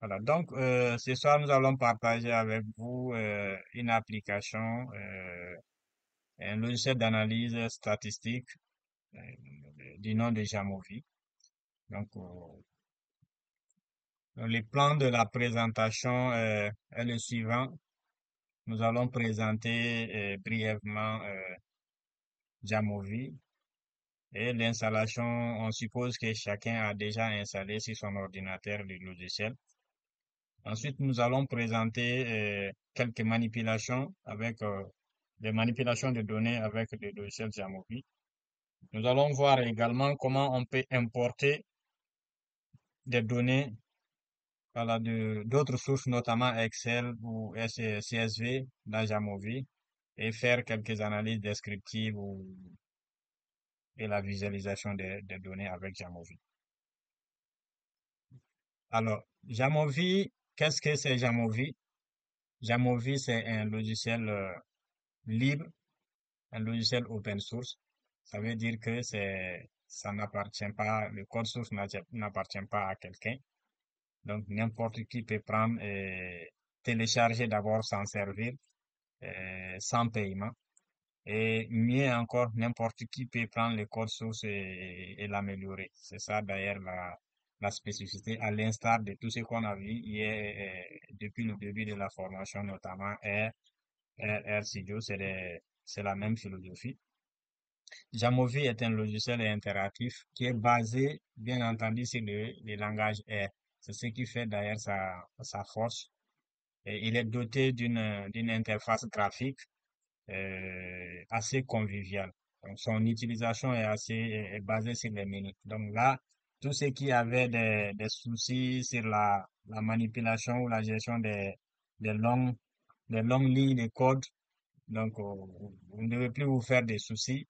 Voilà. Donc, ce soir, nous allons partager avec vous une application, un logiciel d'analyse statistique euh, du nom de Jamovi. Donc, le plan de la présentation est le suivant. Nous allons présenter brièvement Jamovi et l'installation. On suppose que chacun a déjà installé sur son ordinateur le logiciel. Ensuite, nous allons présenter quelques manipulations avec des manipulations de données avec le logiciel Jamovi. Nous allons voir également comment on peut importer des données voilà, de d'autres sources, notamment Excel ou CSV dans Jamovi et faire quelques analyses descriptives et la visualisation des données avec Jamovi. Alors, Jamovi, qu'est-ce que c'est Jamovi? Jamovi, c'est un logiciel libre, un logiciel open source. Ça veut dire que ça n'appartient pas, le code source n'appartient pas à quelqu'un. Donc, n'importe qui peut prendre et télécharger d'abord s'en servir sans paiement. Et mieux encore, n'importe qui peut prendre le code source et l'améliorer. C'est ça d'ailleurs la spécificité, à l'instar de tout ce qu'on a vu hier, depuis le début de la formation, notamment R Studio, c'est la même philosophie. Jamovi est un logiciel interactif qui est basé, bien entendu, sur le langage R. C'est ce qui fait d'ailleurs sa force. Et il est doté d'une interface graphique assez conviviale. Donc, son utilisation est basée sur les menus. Donc là, tous ceux qui avaient des soucis sur la manipulation ou la gestion des longues, des longues lignes de code, donc vous ne devez plus vous faire des soucis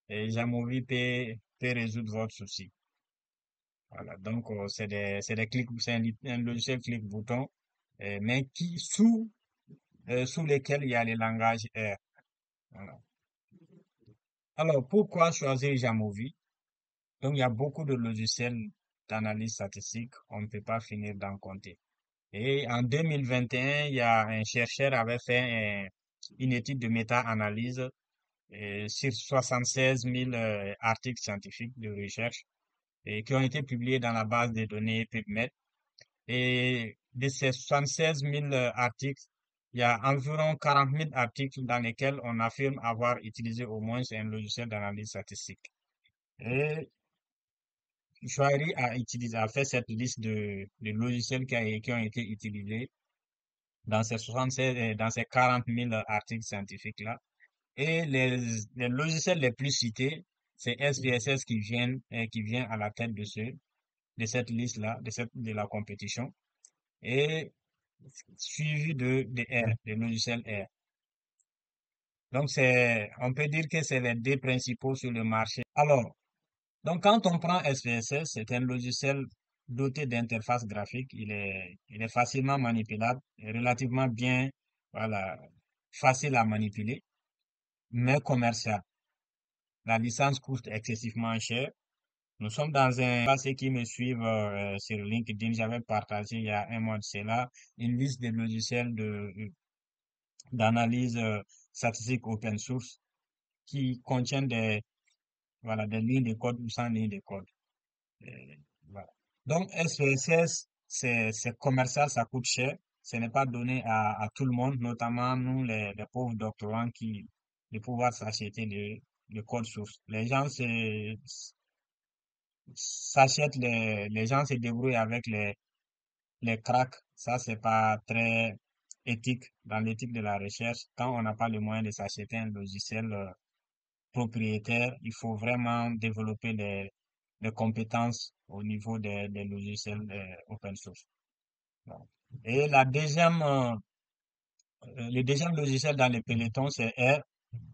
et Jamovi peut résoudre votre souci. Voilà. Donc c'est des clics, un logiciel clic-bouton, mais qui sous lesquels il y a les langages R. Voilà. Alors, pourquoi choisir Jamovi? Donc, il y a beaucoup de logiciels d'analyse statistique, on ne peut pas finir d'en compter. Et en 2021, il y a un chercheur avait fait une étude de méta-analyse sur 76 000 articles scientifiques de recherche et qui ont été publiés dans la base de données PubMed. Et de ces 76 000 articles, il y a environ 40 000 articles dans lesquels on affirme avoir utilisé au moins un logiciel d'analyse statistique. Et Chouari a fait cette liste de logiciels qui ont été utilisés dans ces 76, dans ces 40 000 articles scientifiques-là. Et les logiciels les plus cités, c'est SPSS qui vient à la tête de cette liste-là, de la compétition. Et suivi de R, des logiciels R. Donc on peut dire que c'est les deux principaux sur le marché. Alors, donc, quand on prend SPSS, c'est un logiciel doté d'interface graphique. Il est facilement manipulable, et relativement bien, voilà, facile à manipuler, mais commercial. La licence coûte excessivement cher. Nous sommes dans ceux qui me suivent sur LinkedIn, j'avais partagé il y a un mois de cela une liste de logiciels d'analyse statistique open source qui contiennent voilà, des lignes de code ou sans lignes de code. Voilà. Donc, SPSS, c'est commercial, ça coûte cher. Ce n'est pas donné à tout le monde, notamment nous, les pauvres doctorants de pouvoir s'acheter le code source. Les gens s'achètent les gens se débrouillent avec les cracks. Ça, c'est pas très éthique dans l'éthique de la recherche. Quand on n'a pas le moyen de s'acheter un logiciel propriétaire, il faut vraiment développer les compétences au niveau des logiciels open source. Bon. Et le deuxième logiciel dans le peloton, c'est R.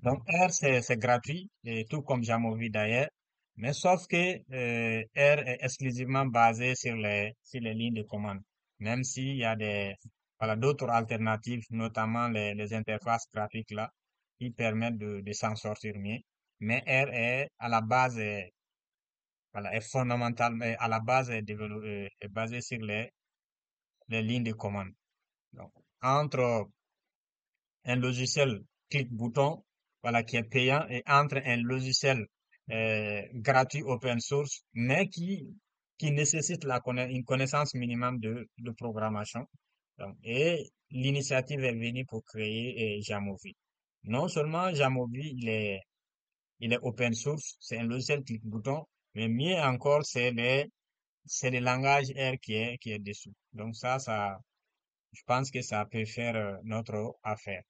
Donc R, c'est gratuit, et tout comme Jamovi d'ailleurs. Mais sauf que R est exclusivement basé sur les lignes de commande. Même s'il y a voilà, d'autres alternatives, notamment les interfaces graphiques là, qui permettent de s'en sortir mieux. Mais R est à la base, voilà, est fondamental, mais à la base est basé sur les lignes de commande. Donc, entre un logiciel clic-bouton, voilà, qui est payant, et entre un logiciel gratuit open source, mais qui nécessite une connaissance minimum de programmation. Donc, et l'initiative est venue pour créer Jamovi. Non seulement Jamovi, il est open source, c'est un logiciel clic-bouton, mais mieux encore, c'est le langage R qui est dessous. Donc je pense que ça peut faire notre affaire.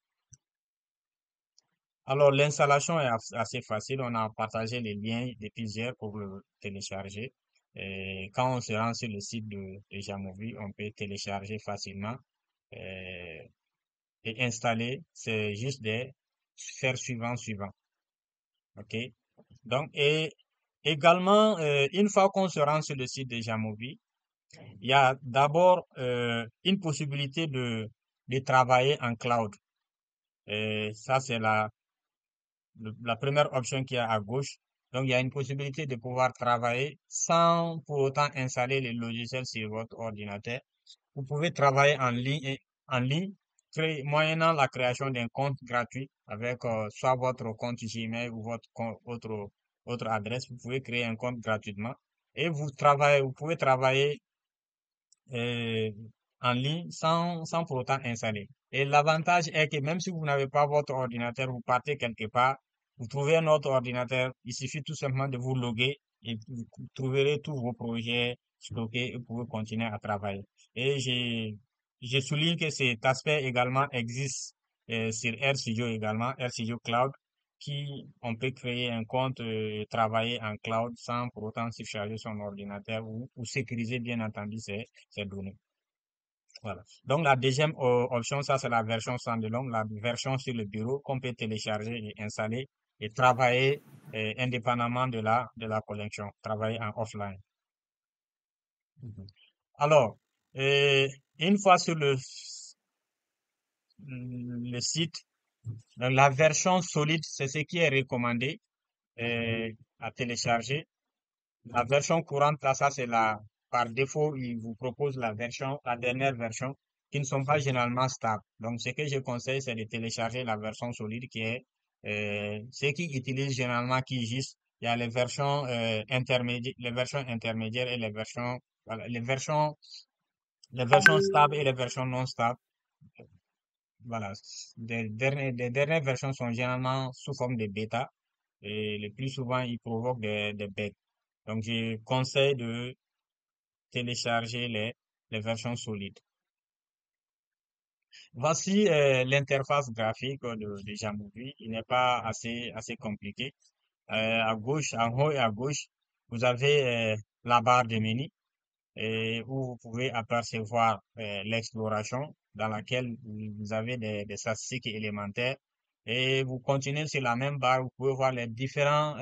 Alors, l'installation est assez facile. On a partagé les liens de plusieurs pour le télécharger. Et quand on se rend sur le site de Jamovi, on peut télécharger facilement euh, et installer. C'est juste de faire suivant. OK? Donc, et également, une fois qu'on se rend sur le site de Jamovi, il y a d'abord une possibilité de travailler en cloud. Et ça, c'est la première option qui est à gauche. Donc, il y a une possibilité de pouvoir travailler sans pour autant installer les logiciels sur votre ordinateur. Vous pouvez travailler en ligne, moyennant la création d'un compte gratuit avec soit votre compte Gmail ou autre adresse. Vous pouvez créer un compte gratuitement et vous pouvez travailler euh, en ligne sans pour autant installer. Et l'avantage est que même si vous n'avez pas votre ordinateur, vous partez quelque part, vous trouvez un autre ordinateur, il suffit tout simplement de vous loguer et vous trouverez tous vos projets stockés et vous pouvez continuer à travailler. Et je souligne que cet aspect également existe sur RStudio également, RStudio Cloud, on peut créer un compte et travailler en cloud sans pour autant surcharger son ordinateur ou sécuriser bien entendu ses données. Voilà. Donc la deuxième option, ça c'est la version standalone, la version sur le bureau qu'on peut télécharger et installer et travailler indépendamment de la connexion, travailler en offline. Mhm. Alors, euh, une fois sur le site, la version solide, c'est ce qui est recommandé à télécharger. La version courante, là, ça c'est par défaut, il vous propose la dernière version, qui ne sont pas généralement stables. Donc, ce que je conseille, c'est de télécharger la version solide qui est, ceux qui utilisent généralement QGIS. Il y a les versions intermédiaires et voilà, les versions stables et les versions non stables. Voilà. Les dernières versions sont généralement sous forme de bêta et le plus souvent, ils provoquent des bugs. Donc, je conseille de télécharger les versions solides. Voici l'interface graphique de Jamovi. Il n'est pas assez compliqué. À gauche, en haut et à gauche, vous avez la barre de menu et où vous pouvez apercevoir l'exploration dans laquelle vous avez des statistiques élémentaires et vous continuez sur la même barre, vous pouvez voir les différents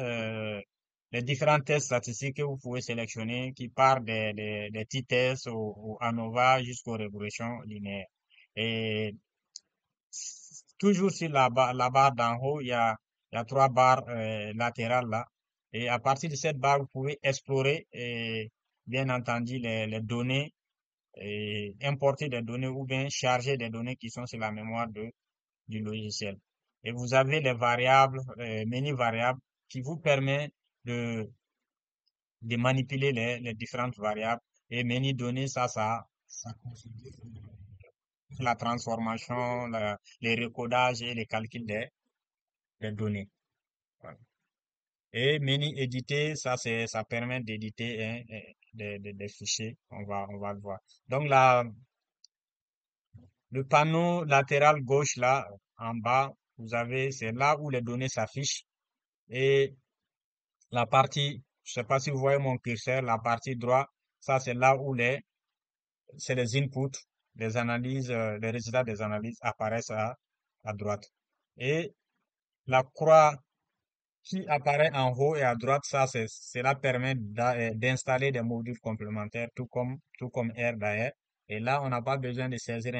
tests statistiques que vous pouvez sélectionner qui partent des petits tests au ANOVA jusqu'aux régressions linéaires. Et toujours sur la barre d'en haut, il y a trois barres latérales là. Et à partir de cette barre, vous pouvez explorer bien entendu les données et importer des données ou bien charger des données qui sont sur la mémoire du logiciel. Et vous avez les variables, menu variables, qui vous permet de manipuler les différentes variables. Et menu données, ça consiste la transformation, les recodages et les calculs des données. Voilà. Et menu éditer, ça permet d'éditer hein, des fichiers. On va le voir. Donc le panneau latéral gauche là, en bas, c'est là où les données s'affichent. Et la partie, je sais pas si vous voyez mon curseur, la partie droite, ça c'est là où c'est les inputs, les analyses, les résultats des analyses apparaissent à droite. Et la croix qui apparaît en haut et à droite, cela permet d'installer des modules complémentaires, tout comme R d'ailleurs. Et là, on n'a pas besoin de saisir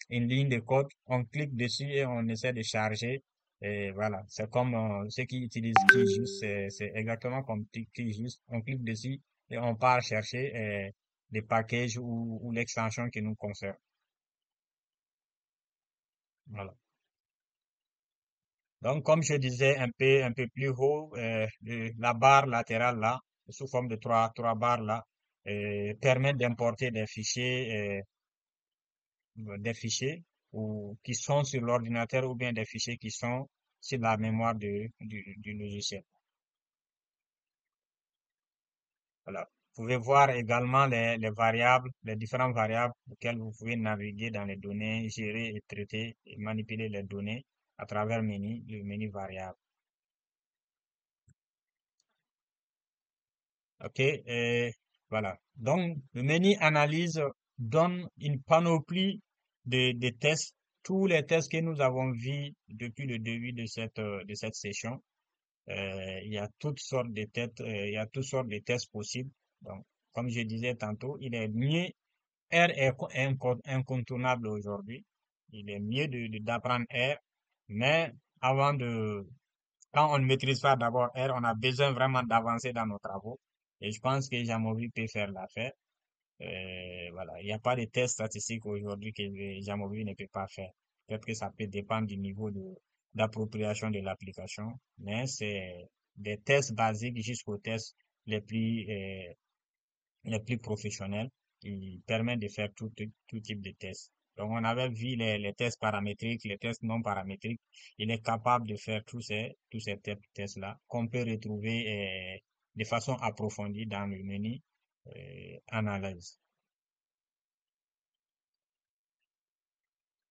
une ligne de code. On clique dessus et on essaie de charger. Et voilà, c'est comme ceux qui utilisent QGIS, c'est exactement comme QGIS. On clique dessus et on part chercher. des packages ou l'extension qui nous concerne. Voilà. Donc, comme je disais un peu plus haut, la barre latérale là, sous forme de trois barres là, permet d'importer des fichiers ou qui sont sur l'ordinateur ou bien des fichiers qui sont sur la mémoire du logiciel. Voilà. Vous pouvez voir également les variables, les différentes variables auxquelles vous pouvez naviguer dans les données, gérer et traiter et manipuler les données à travers le menu variable. OK, voilà. Donc, le menu analyse donne une panoplie de tests, tous les tests que nous avons vus depuis le début de cette session. Il y a toutes sortes de tests, il y a toutes sortes de tests possibles. Donc, comme je disais tantôt, il est mieux, R est incontournable aujourd'hui. Il est mieux d'apprendre R, mais avant de, quand on ne maîtrise pas d'abord R, on a besoin vraiment d'avancer dans nos travaux. Et je pense que Jamovi peut faire l'affaire. Voilà, il n'y a pas de test statistique aujourd'hui que Jamovi ne peut pas faire. Peut-être que ça peut dépendre du niveau d'appropriation de l'application, mais c'est des tests basiques jusqu'aux tests les plus, euh, les plus professionnels qui permettent de faire tout type de tests. Donc, on avait vu les tests paramétriques, les tests non paramétriques. Il est capable de faire tous ces tests-là qu'on peut retrouver de façon approfondie dans le menu analyse.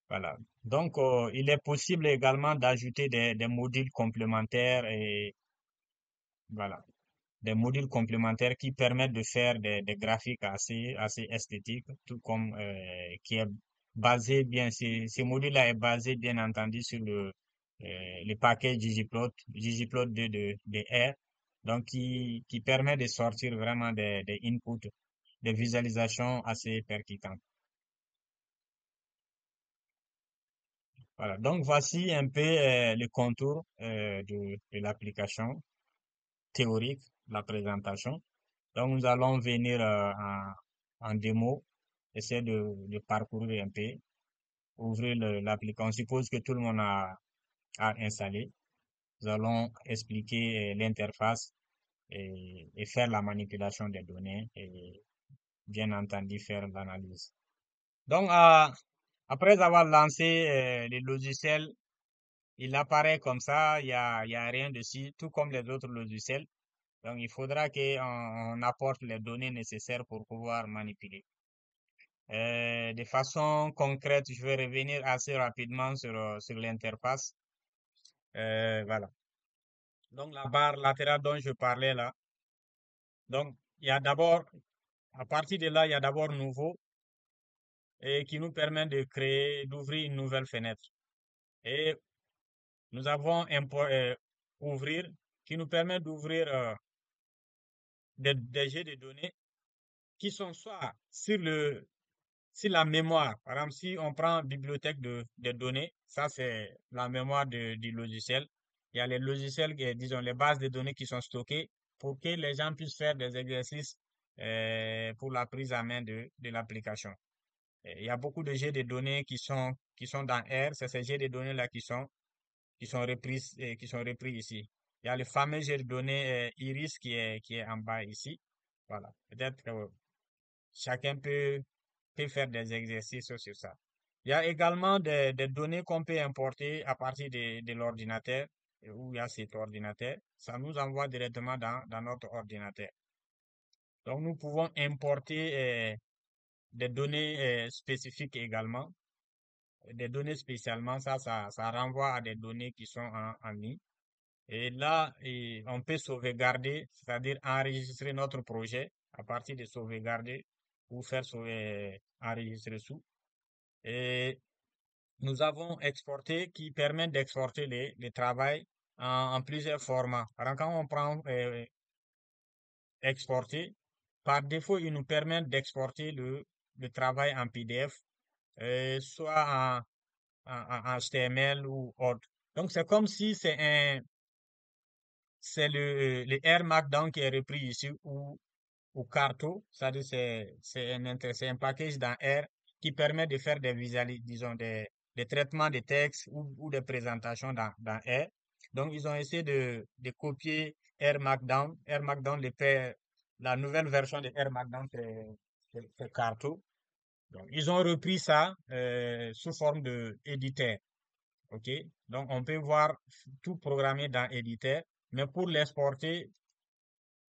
Voilà. Donc, il est possible également d'ajouter des modules complémentaires et voilà, des modules complémentaires qui permettent de faire des graphiques assez esthétiques, tout comme qui est basé bien, ces modules-là est basé bien entendu sur le paquet ggplot 2 de R, donc qui permet de sortir vraiment des inputs, des visualisations assez percutantes. Voilà, donc voici un peu le contour de l'application théorique, la présentation. Donc nous allons venir en démo, essayer de parcourir un peu, ouvrir l'application. On suppose que tout le monde a installé. Nous allons expliquer l'interface et faire la manipulation des données et bien entendu faire l'analyse. Donc après avoir lancé le logiciel, il apparaît comme ça, il y a rien dessus, tout comme les autres logiciels. Donc, il faudra qu'on apporte les données nécessaires pour pouvoir manipuler. De façon concrète, je vais revenir assez rapidement sur l'interface. Voilà. Donc, la barre latérale dont je parlais là. Donc, il y a d'abord, à partir de là, il y a d'abord nouveau et qui nous permet de créer, d'ouvrir une nouvelle fenêtre. Et nous avons ouvrir qui nous permet d'ouvrir des jets de données qui sont soit sur la mémoire. Par exemple, si on prend bibliothèque de données, ça c'est la mémoire du logiciel. Il y a les logiciels, disons, les bases de données qui sont stockées pour que les gens puissent faire des exercices pour la prise en main de l'application. Il y a beaucoup de jets de données qui sont dans R. C'est ces jets de données-là qui sont repris ici. Il y a le fameux jet de données Iris qui est en bas ici. Voilà. Peut-être que chacun peut faire des exercices sur ça. Il y a également des données qu'on peut importer à partir de l'ordinateur, où il y a cet ordinateur. Ça nous envoie directement dans notre ordinateur. Donc, nous pouvons importer des données spécifiques également. Des données spécialement, ça renvoie à des données qui sont en ligne. Et là, on peut sauvegarder, c'est-à-dire enregistrer notre projet à partir de sauvegarder ou faire enregistrer sous. Et nous avons exporté qui permet d'exporter les travail en plusieurs formats. Alors, quand on prend exporter, par défaut, il nous permet d'exporter le travail en PDF, soit en HTML ou autre. Donc, c'est comme si c'est le Air Markdown qui est repris ici, où ou Carto, c'est-à-dire c'est un package dans R qui permet de faire disons des traitements de texte ou des présentations dans R. Donc, ils ont essayé de copier R Markdown. R Markdown, la nouvelle version de R Markdown, c'est Carto. Donc, ils ont repris ça sous forme de éditeur. OK? Donc, on peut voir tout programmé dans éditeur, mais pour l'exporter,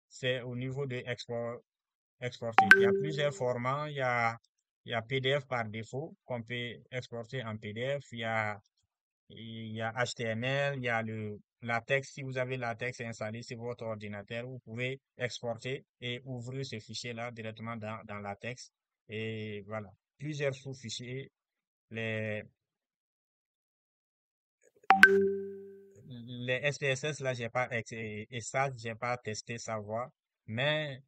c'est au niveau de exporter. Il y a plusieurs formats. Il y a PDF par défaut qu'on peut exporter en PDF. Il y a HTML, il y a le latex. Si vous avez latex installé sur votre ordinateur, vous pouvez exporter et ouvrir ce fichier-là directement dans latex. Et voilà. Plusieurs sous-fichiers. Les, les SPSS, là, et ça, j'ai pas testé savoir. Mais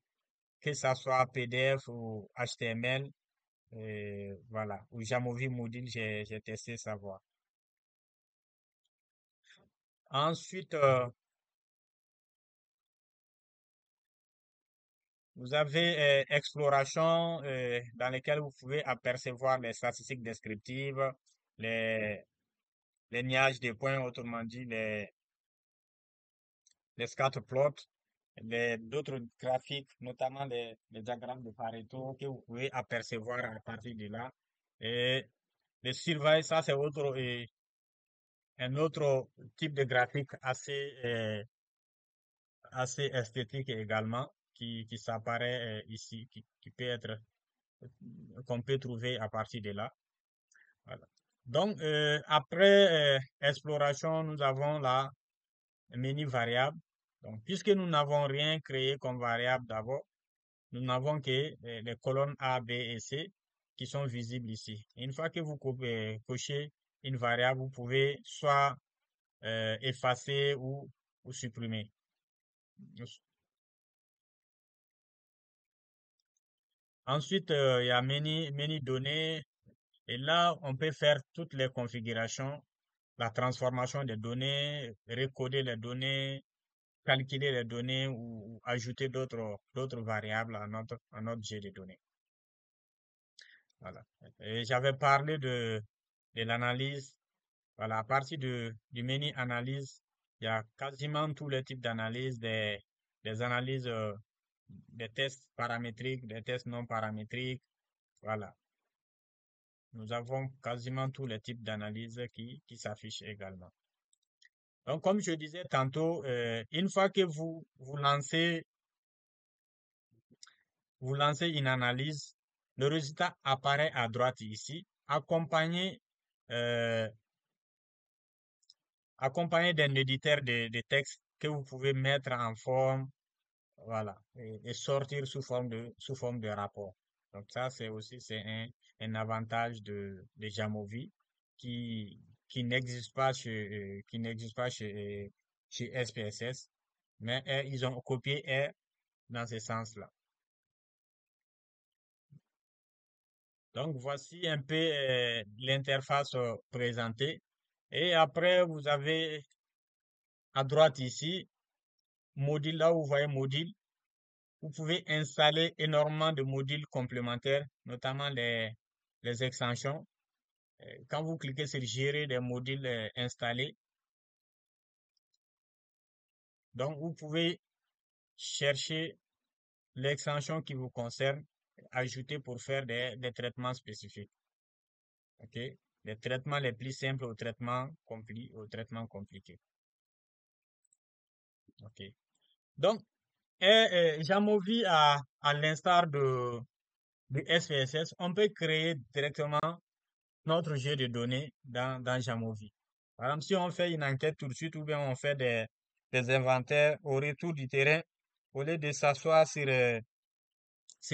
que ça soit PDF ou HTML, voilà. Ou Jamovi Module, j'ai testé savoir. Ensuite, vous avez Exploration dans lequel vous pouvez apercevoir les statistiques descriptives, les, les nuages de points, autrement dit les scatter plots, d'autres graphiques, notamment les diagrammes de Pareto que vous pouvez apercevoir à partir de là. Et les surveilles, ça c'est un autre type de graphique assez esthétique également qui s'apparaît ici, qui peut être qu'on peut trouver à partir de là. Voilà. Donc, après exploration, nous avons la menu variable. Donc, puisque nous n'avons rien créé comme variable d'abord, nous n'avons que les colonnes A, B et C qui sont visibles ici. Une fois que vous cochez une variable, vous pouvez soit effacer ou supprimer. Ensuite, il y a menu données. Et là, on peut faire toutes les configurations, la transformation des données, recoder les données, calculer les données ou ajouter d'autres variables à notre jeu de données. Voilà. Et j'avais parlé de l'analyse. Voilà, à partir du menu analyse, il y a quasiment tous les types d'analyse, des analyses, des tests paramétriques, des tests non paramétriques. Voilà. Nous avons quasiment tous les types d'analyses qui s'affichent également. Donc, comme je disais tantôt, une fois que vous lancez une analyse, le résultat apparaît à droite ici, euh, accompagné d'un éditeur de texte que vous pouvez mettre en forme, voilà, et sortir sous forme de rapport. Donc ça, c'est un avantage de Jamovi qui, qui n'existe pas chez SPSS, mais ils ont copié R dans ce sens-là. Donc voici un peu l'interface présentée. Et après, vous avez à droite ici, module, là où vous voyez module, vous pouvez installer énormément de modules complémentaires, notamment les extensions. Quand vous cliquez sur gérer des modules installés, donc vous pouvez chercher l'extension qui vous concerne, ajouter pour faire des traitements spécifiques. OK? Les traitements les plus simples aux traitements compliqués. OK? Donc, Jamovi, à l'instar de SPSS, on peut créer directement notre jeu de données dans Jamovi. Par exemple, si on fait une enquête tout de suite ou bien on fait des inventaires au retour du terrain, au lieu de s'asseoir sur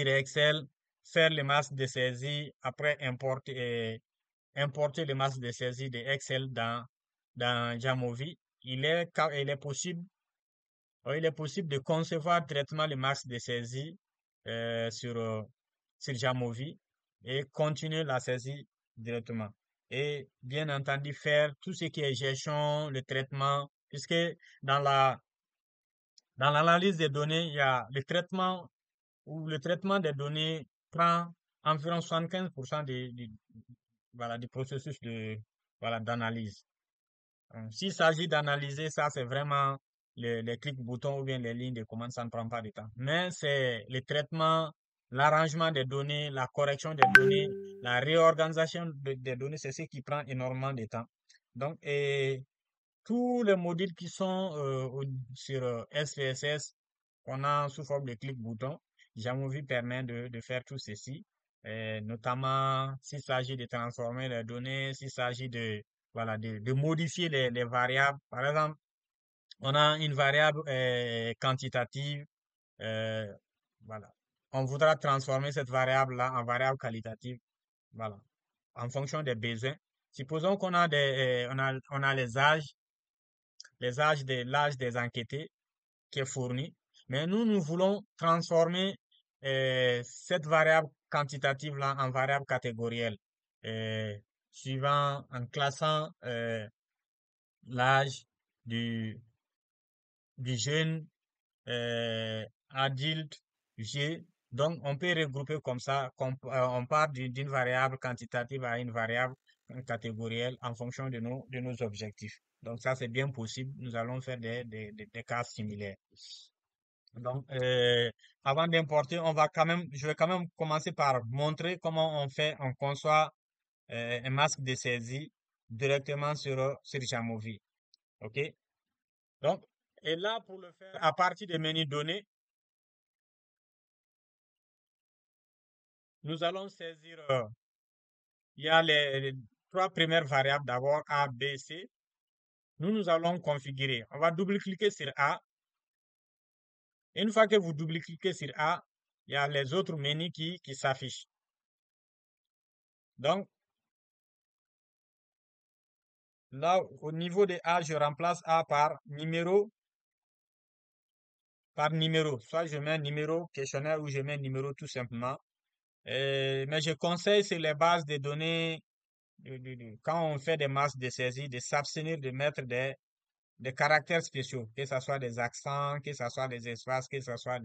Excel, faire les masses de saisie, après importer les masses de saisie de Excel dans Jamovi, il est possible de concevoir directement les masses de saisie sur Jamovi et continuer la saisie directement. Et bien entendu, faire tout ce qui est gestion, le traitement, puisque dans dans l'analyse des données, il y a le traitement où le traitement des données prend environ 75% voilà, du processus voilà, d'analyse. S'il s'agit d'analyser ça, c'est vraiment les clics-boutons ou bien les lignes de commande, ça ne prend pas de temps. Mais c'est le traitement, l'arrangement des données, la correction des données, la réorganisation des données, c'est ce qui prend énormément de temps. Donc, et tous les modules qui sont sur SPSS, qu'on a sous forme de clic-bouton, Jamovi permet de faire tout ceci, notamment s'il s'agit de transformer les données, s'il s'agit de, voilà, de modifier les variables. Par exemple, on a une variable quantitative, euh, voilà. On voudra transformer cette variable-là en variable qualitative, voilà, en fonction des besoins. Supposons qu'on a on a l'âge des enquêtés qui est fourni. Mais nous voulons transformer cette variable quantitative-là en variable catégorielle, euh, suivant, en classant l'âge du, du jeune adulte G. Donc, on peut regrouper comme ça, on part d'une variable quantitative à une variable catégorielle en fonction de nos objectifs. Donc, ça, c'est bien possible. Nous allons faire des cas similaires. Donc, avant d'importer, je vais quand même commencer par montrer comment on conçoit un masque de saisie directement sur Jamovi. OK? Donc, et là, pour le faire, à partir des menus données, nous allons saisir, il y a les trois premières variables d'abord, A, B, C. Nous allons configurer. On va double-cliquer sur A. Une fois que vous double-cliquez sur A, il y a les autres menus qui s'affichent. Donc, là, au niveau de A, je remplace A par numéro. Soit je mets un numéro questionnaire ou je mets un numéro tout simplement. Mais je conseille sur les bases de données, quand on fait des masses de saisie, de s'abstenir de mettre des caractères spéciaux, que ce soit des accents, que ce soit des espaces, que ce soit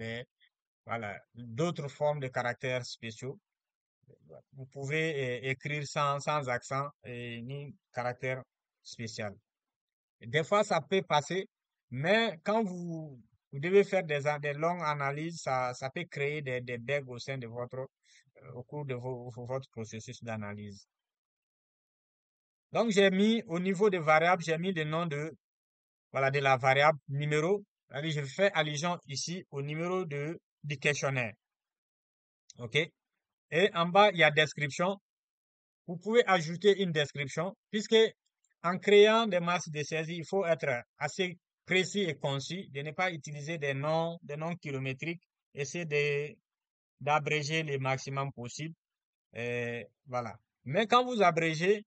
voilà, d'autres formes de caractères spéciaux. Vous pouvez écrire sans accent et ni caractère spécial. Des fois, ça peut passer, mais quand vous devez faire des longues analyses, ça peut créer des bugs au sein de au cours de votre processus d'analyse. Donc, j'ai mis, au niveau des variables, j'ai mis le nom voilà, de la variable numéro. C'est-à-dire, je fais allusion ici au numéro du questionnaire. OK? Et en bas, il y a description. Vous pouvez ajouter une description, puisque en créant des masses de saisie, il faut être assez précis et concis, de ne pas utiliser des noms kilométriques, essayer d'abréger le maximum possible. Voilà. Mais quand vous abrégez,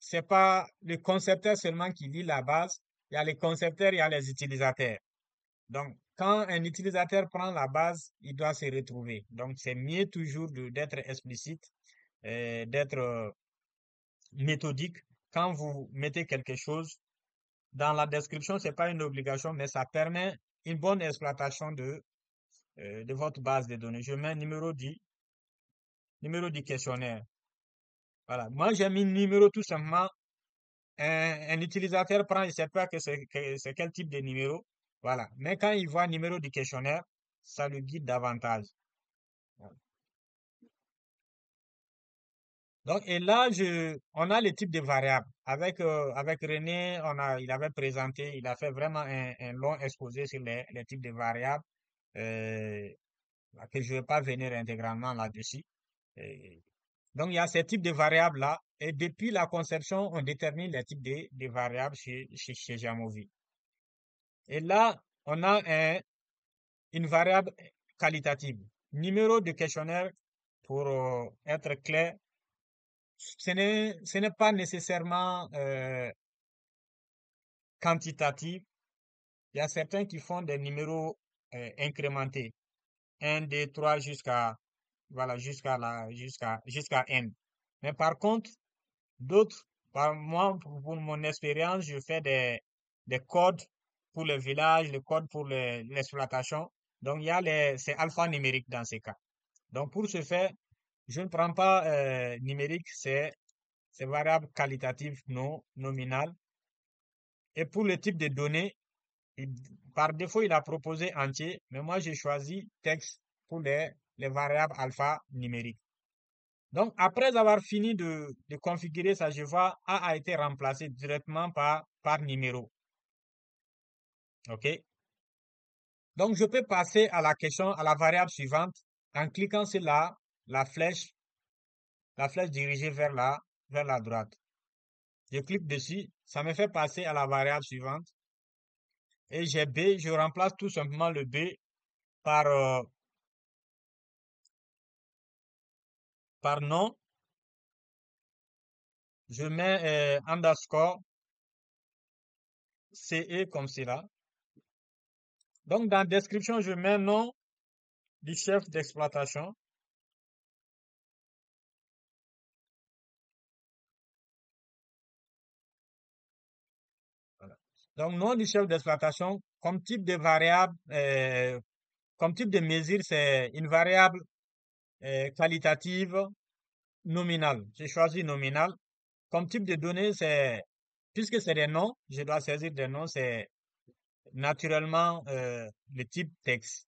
c'est pas le concepteur seulement qui lit la base. Il y a les concepteurs, il y a les utilisateurs. Donc, quand un utilisateur prend la base, il doit se retrouver. Donc, c'est mieux toujours d'être explicite, d'être méthodique. Quand vous mettez quelque chose dans la description, c'est pas une obligation, mais ça permet une bonne exploitation de votre base de données. Je mets numéro du questionnaire. Voilà. Moi, j'ai mis numéro tout simplement. Un utilisateur prend, il ne sait pas que c'est quel type de numéro. Voilà. Mais quand il voit numéro du questionnaire, ça le guide davantage. Voilà. Donc, et là, on a les types de variables. Avec René, il avait présenté, il a fait vraiment un long exposé sur les types de variables, euh, que je ne vais pas venir intégralement là-dessus. Euh, Donc, il y a ces types de variables-là. Et depuis la conception, on détermine les types de variables chez Jamovi. Et là, on a une variable qualitative. Numéro de questionnaire, pour être clair, ce n'est pas nécessairement quantitatif. Il y a certains qui font des numéros incrémentés. Un, 2, 3 voilà, jusqu'à N. Mais par contre, d'autres, par moi, pour mon expérience, je fais des codes pour le village, les codes pour l'exploitation. Donc, c'est alphanumérique dans ces cas. Donc, pour ce faire, je ne prends pas numérique, c'est variable qualitative non nominale. Et pour le type de données, il- par défaut, il a proposé entier, mais moi, j'ai choisi texte pour les variables alpha numériques. Donc, après avoir fini de configurer ça, je vois A a été remplacé directement par numéro. OK? Donc, je peux passer à la question, à la variable suivante en cliquant sur la flèche, la flèche dirigée vers la droite. Je clique dessus, ça me fait passer à la variable suivante. Et j'ai B, je remplace tout simplement le B par, par nom. Je mets underscore CE comme cela. Donc, dans description, je mets nom du chef d'exploitation. Voilà. Donc, nom du chef d'exploitation, comme type de variable, comme type de mesure, c'est une variable qualitative nominale. J'ai choisi nominal. Comme type de données, puisque c'est des noms, je dois saisir des noms, c'est naturellement le type texte.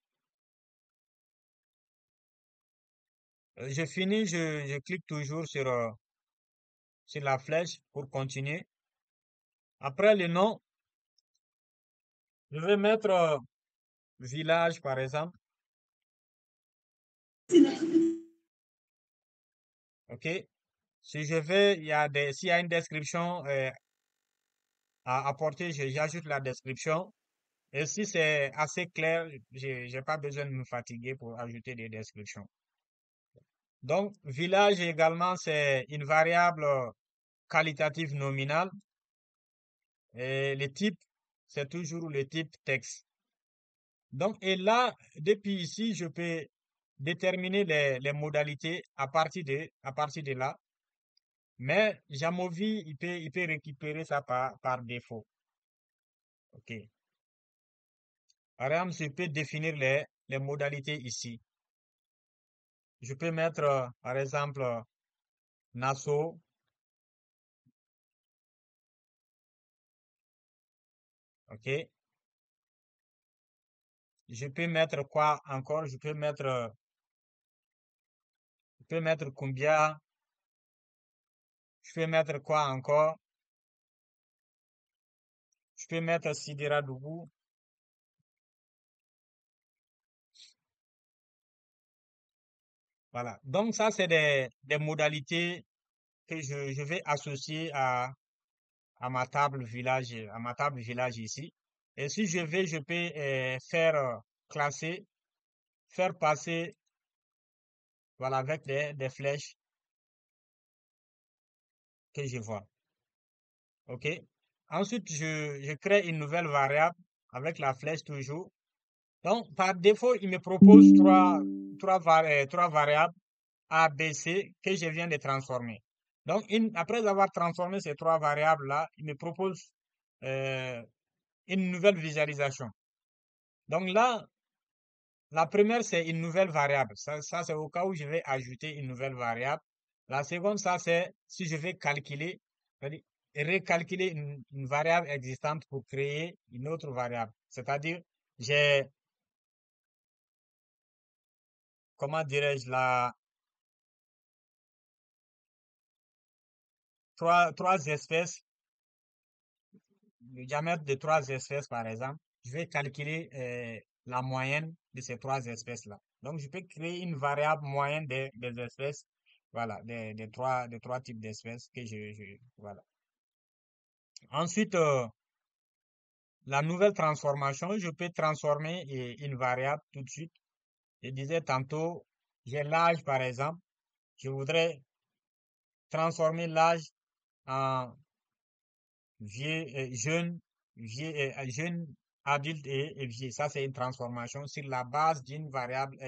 Je finis, je clique toujours sur la flèche pour continuer. Après le nom, je vais mettre village par exemple. OK? Si je vais, s'il y a une description à apporter, j'ajoute la description. Et si c'est assez clair, j'ai pas besoin de me fatiguer pour ajouter des descriptions. Donc, village également, c'est une variable qualitative nominale. Et le type, c'est toujours le type texte. Donc, et là, depuis ici, je peux déterminer les modalités à partir de là. Mais Jamovi, il peut récupérer ça par défaut. OK. Par exemple, je peux définir les modalités ici. Je peux mettre, par exemple, Nassau. OK. Je peux mettre quoi encore? Je peux mettre Kumbia. Je peux mettre quoi encore? Je peux mettre Sidiradougou. Voilà. Donc, ça, c'est des modalités que je vais associer à ma table village ici. Et si je vais, je peux faire classer, faire passer, voilà, avec des flèches que je vois. OK? Ensuite, je crée une nouvelle variable avec la flèche toujours. Donc, par défaut, il me propose trois variables A, B, C que je viens de transformer. Donc, après avoir transformé ces trois variables-là, il me propose euh, une nouvelle visualisation. Donc là, la première, c'est une nouvelle variable. Ça c'est au cas où je vais ajouter une nouvelle variable. La seconde, ça, c'est si je vais calculer, c'est-à-dire recalculer une variable existante pour créer une autre variable. C'est-à-dire, j'ai, comment dirais-je, trois espèces, le diamètre de trois espèces, par exemple. Je vais calculer la moyenne de ces trois espèces-là. Donc, je peux créer une variable moyenne des espèces, voilà, des trois types d'espèces que voilà. Ensuite, la nouvelle transformation, je peux transformer une variable tout de suite. Je disais tantôt, j'ai l'âge, par exemple. Je voudrais transformer l'âge en vieux, jeune, jeune, adulte et vieux. Ça, c'est une transformation sur la base d'une variable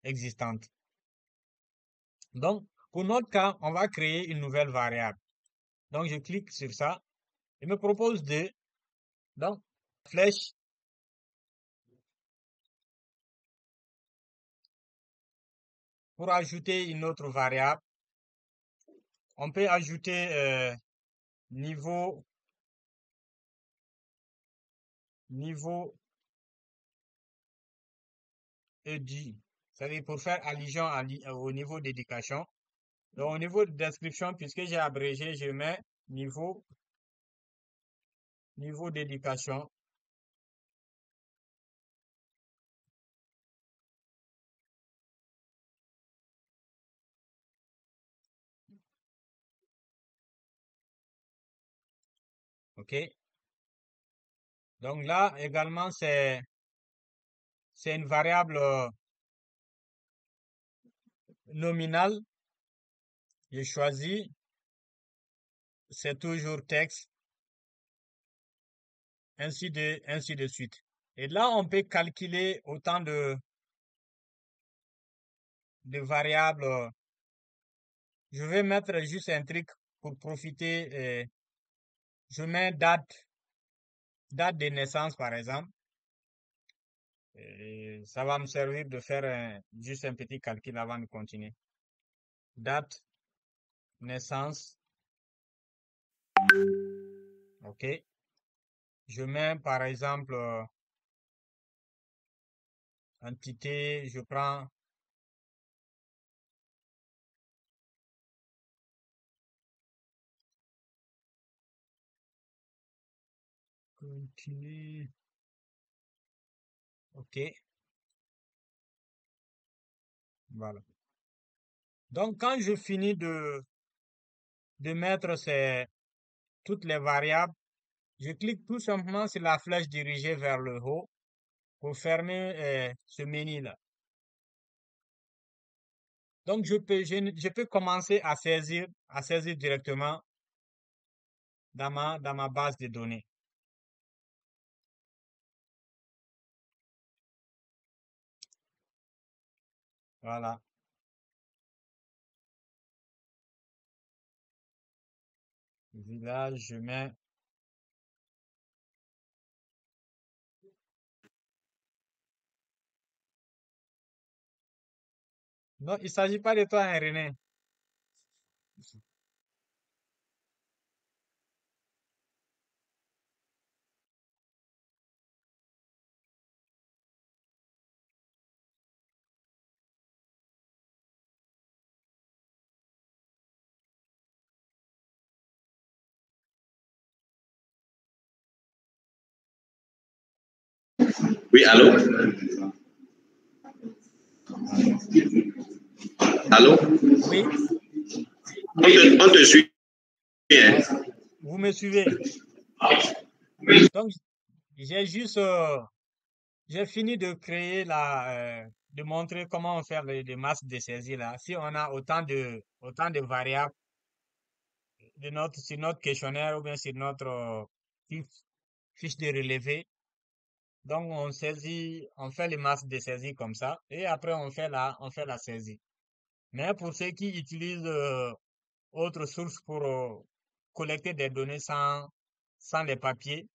existante. Donc, pour notre cas, on va créer une nouvelle variable. Donc, je clique sur ça. Il me propose donc, flèche, Pour ajouter une autre variable, on peut ajouter niveau, niveau ED, c'est-à-dire pour faire allusion au niveau d'éducation. Donc, au niveau de description, puisque j'ai abrégé, je mets niveau, niveau d'éducation. OK? Donc là, également, c'est une variable nominale. Je choisis, c'est toujours texte, ainsi de suite. Et là, on peut calculer autant de variables. Je vais mettre juste un truc pour profiter. Je mets date de naissance, par exemple. Et ça va me servir de faire juste un petit calcul avant de continuer. Date, naissance, OK. Je mets, par exemple, entité, je prends continue. OK, voilà. Donc, quand je finis de mettre toutes les variables, je clique tout simplement sur la flèche dirigée vers le haut pour fermer ce menu-là. Donc, je peux commencer à saisir directement dans ma base de données. Voilà. Village, je mets. Non, il s'agit pas de toi, hein, René. Oui, allô? Allô? Oui, On te suit bien. vous me suivez. Donc, j'ai juste, j'ai fini de créer de montrer comment on fait les masques de saisie là. Si on a autant de variables sur notre questionnaire ou bien sur notre fiche, fiche de relevé, donc on saisit, on fait les masques de saisie comme ça et après on fait la saisie. Mais pour ceux qui utilisent autre source pour collecter des données sans les papiers,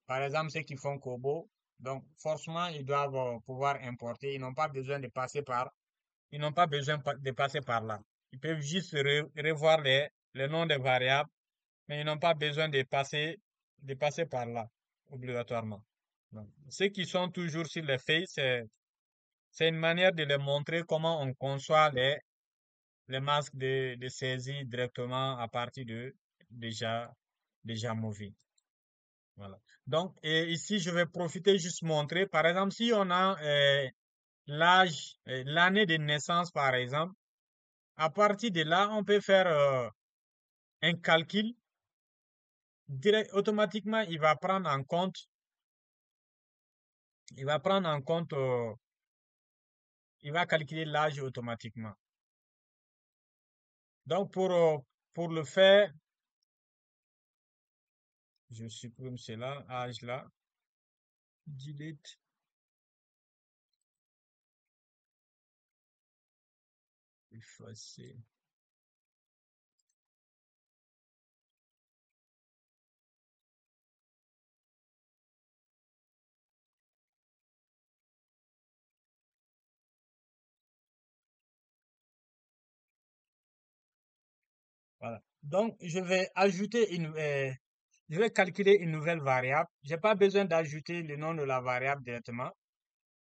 par exemple ceux qui font Kobo, donc forcément ils doivent pouvoir importer, ils n'ont pas besoin de passer ils n'ont pas besoin de passer par là. Ils peuvent juste revoir les noms des variables, mais ils n'ont pas besoin de passer par là, obligatoirement. Donc, ceux qui sont toujours sur les feuilles, c'est une manière de les montrer comment on conçoit les masques de saisie directement à partir de déjà, déjà Movie. Voilà. Donc, et ici, je vais profiter juste montrer, par exemple, si on a l'âge, l'année de naissance, par exemple, à partir de là, on peut faire un calcul. Automatiquement, il va prendre en compte, il va calculer l'âge automatiquement. Donc, pour le faire, je supprime cela, âge là, delete, effacer. Voilà. Donc, je vais calculer une nouvelle variable. J'ai pas besoin d'ajouter le nom de la variable directement.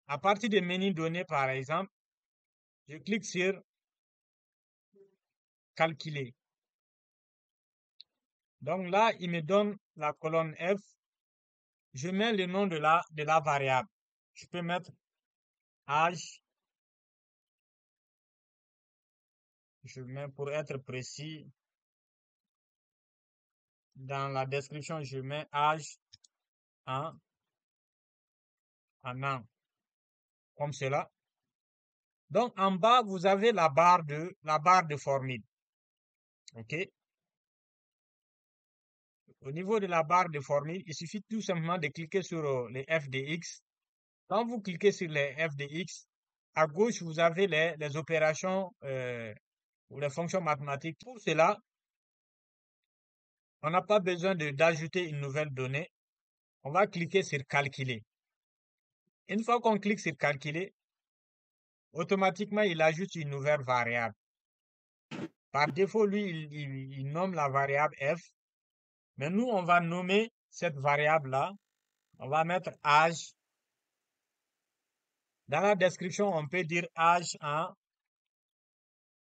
À partir du menu données, par exemple, je clique sur calculer. Donc là, il me donne la colonne F. Je mets le nom de la variable. Je peux mettre âge. Je mets pour être précis. Dans la description, je mets âge en, en an. Comme cela. Donc, en bas, vous avez la barre de formule. OK? Au niveau de la barre de formule, il suffit tout simplement de cliquer sur les FDX. Quand vous cliquez sur les FDX, à gauche, vous avez les opérations ou les fonctions mathématiques. Pour cela, on n'a pas besoin d'ajouter une nouvelle donnée. On va cliquer sur calculer. Une fois qu'on clique sur calculer, automatiquement, il ajoute une nouvelle variable. Par défaut, lui, il nomme la variable f, mais nous, on va nommer cette variable-là. On va mettre âge. Dans la description, on peut dire âge en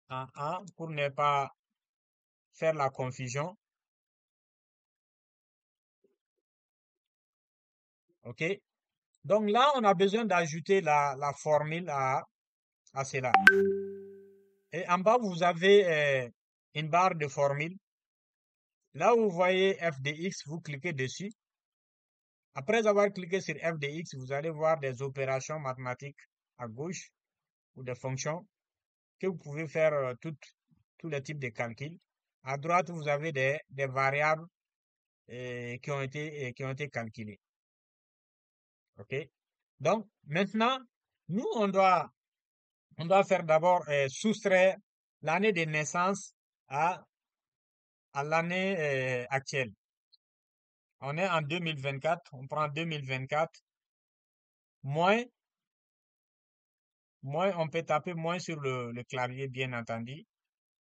an pour ne pas faire la confusion. OK? Donc là, on a besoin d'ajouter la formule à cela. Et en bas, vous avez une barre de formule. Là où vous voyez FDX, vous cliquez dessus. Après avoir cliqué sur FDX, vous allez voir des opérations mathématiques à gauche ou des fonctions que vous pouvez faire tous les types de calculs. À droite, vous avez des variables qui ont été calculées. OK? Donc, maintenant, nous, on doit faire d'abord soustraire l'année de naissance à l'année actuelle. On est en 2024, on prend 2024, moins, on peut taper moins sur le clavier, bien entendu.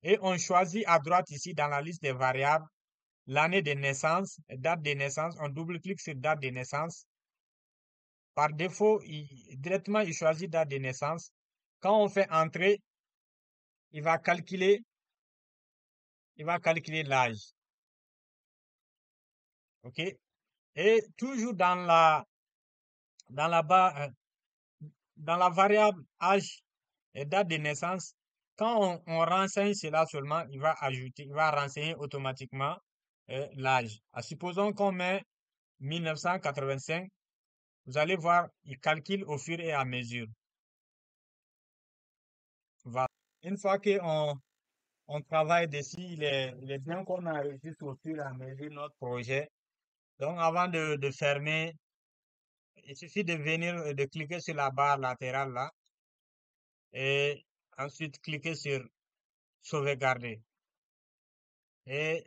Et on choisit à droite ici, dans la liste des variables, l'année de naissance, date de naissance. On double-clique sur date de naissance. Par défaut, directement, il choisit date de naissance. Quand on fait entrer, il va calculer l'âge. OK? Et toujours dans la barre, dans la variable âge et date de naissance, quand on renseigne cela seulement, il va renseigner automatiquement l'âge. Supposons qu'on met 1985, vous allez voir, il calcule au fur et à mesure. Voilà. Une fois qu'on on travaille dessus, il est bien qu'on enregistre au fur et à mesure notre projet. Donc, avant de fermer, il suffit de venir, de cliquer sur la barre latérale là et ensuite cliquer sur sauvegarder. Et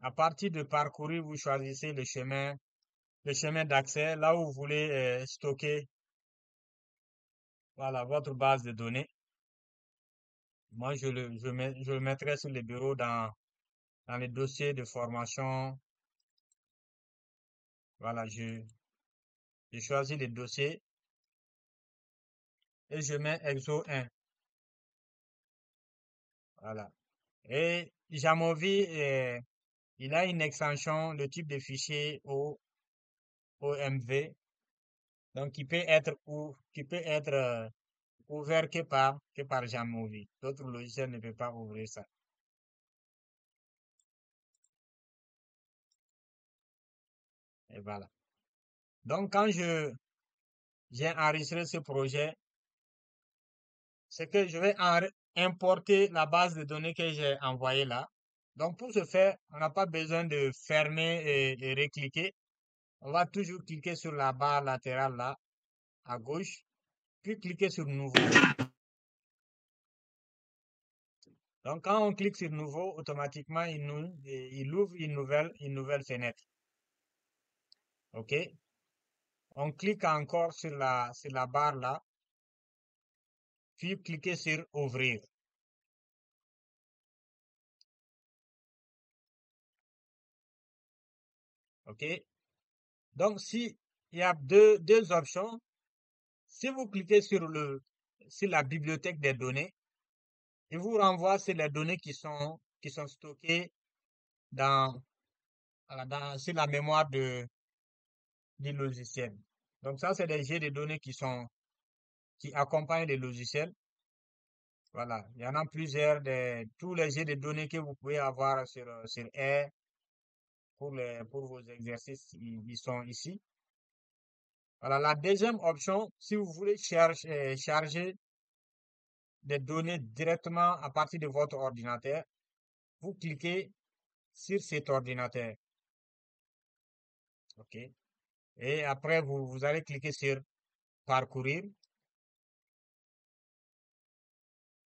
à partir de parcourir, vous choisissez le chemin d'accès, là où vous voulez stocker, voilà, votre base de données. Moi, je le mettrai sur le bureau dans les dossiers de formation. Voilà, je choisis les dossiers et je mets EXO 1. Voilà. Et Jamovi, il a une extension, le type de fichier OMV, donc qui peut être ouvert que par Jamovi. D'autres logiciels ne peuvent pas ouvrir ça. Et voilà. Donc, quand j'ai enregistré ce projet, c'est que je vais importer la base de données que j'ai envoyée là. Donc, pour ce faire, on n'a pas besoin de fermer et recliquer. On va toujours cliquer sur la barre latérale là, à gauche, puis cliquer sur Nouveau. Donc, quand on clique sur Nouveau, automatiquement, il ouvre une nouvelle fenêtre. OK? On clique encore sur la barre là, puis cliquer sur Ouvrir. OK? Donc, si il y a deux options, si vous cliquez sur la bibliothèque des données, il vous renvoie sur les données qui sont stockées dans, voilà, sur la mémoire du logiciel. Donc, ça, c'est des jets de données qui accompagnent les logiciels. Voilà. Il y en a plusieurs tous les jets de données que vous pouvez avoir sur R pour vos exercices, ils sont ici. Voilà. La deuxième option, si vous voulez charger des données directement à partir de votre ordinateur, vous cliquez sur cet ordinateur. OK? Et après, vous allez cliquer sur parcourir.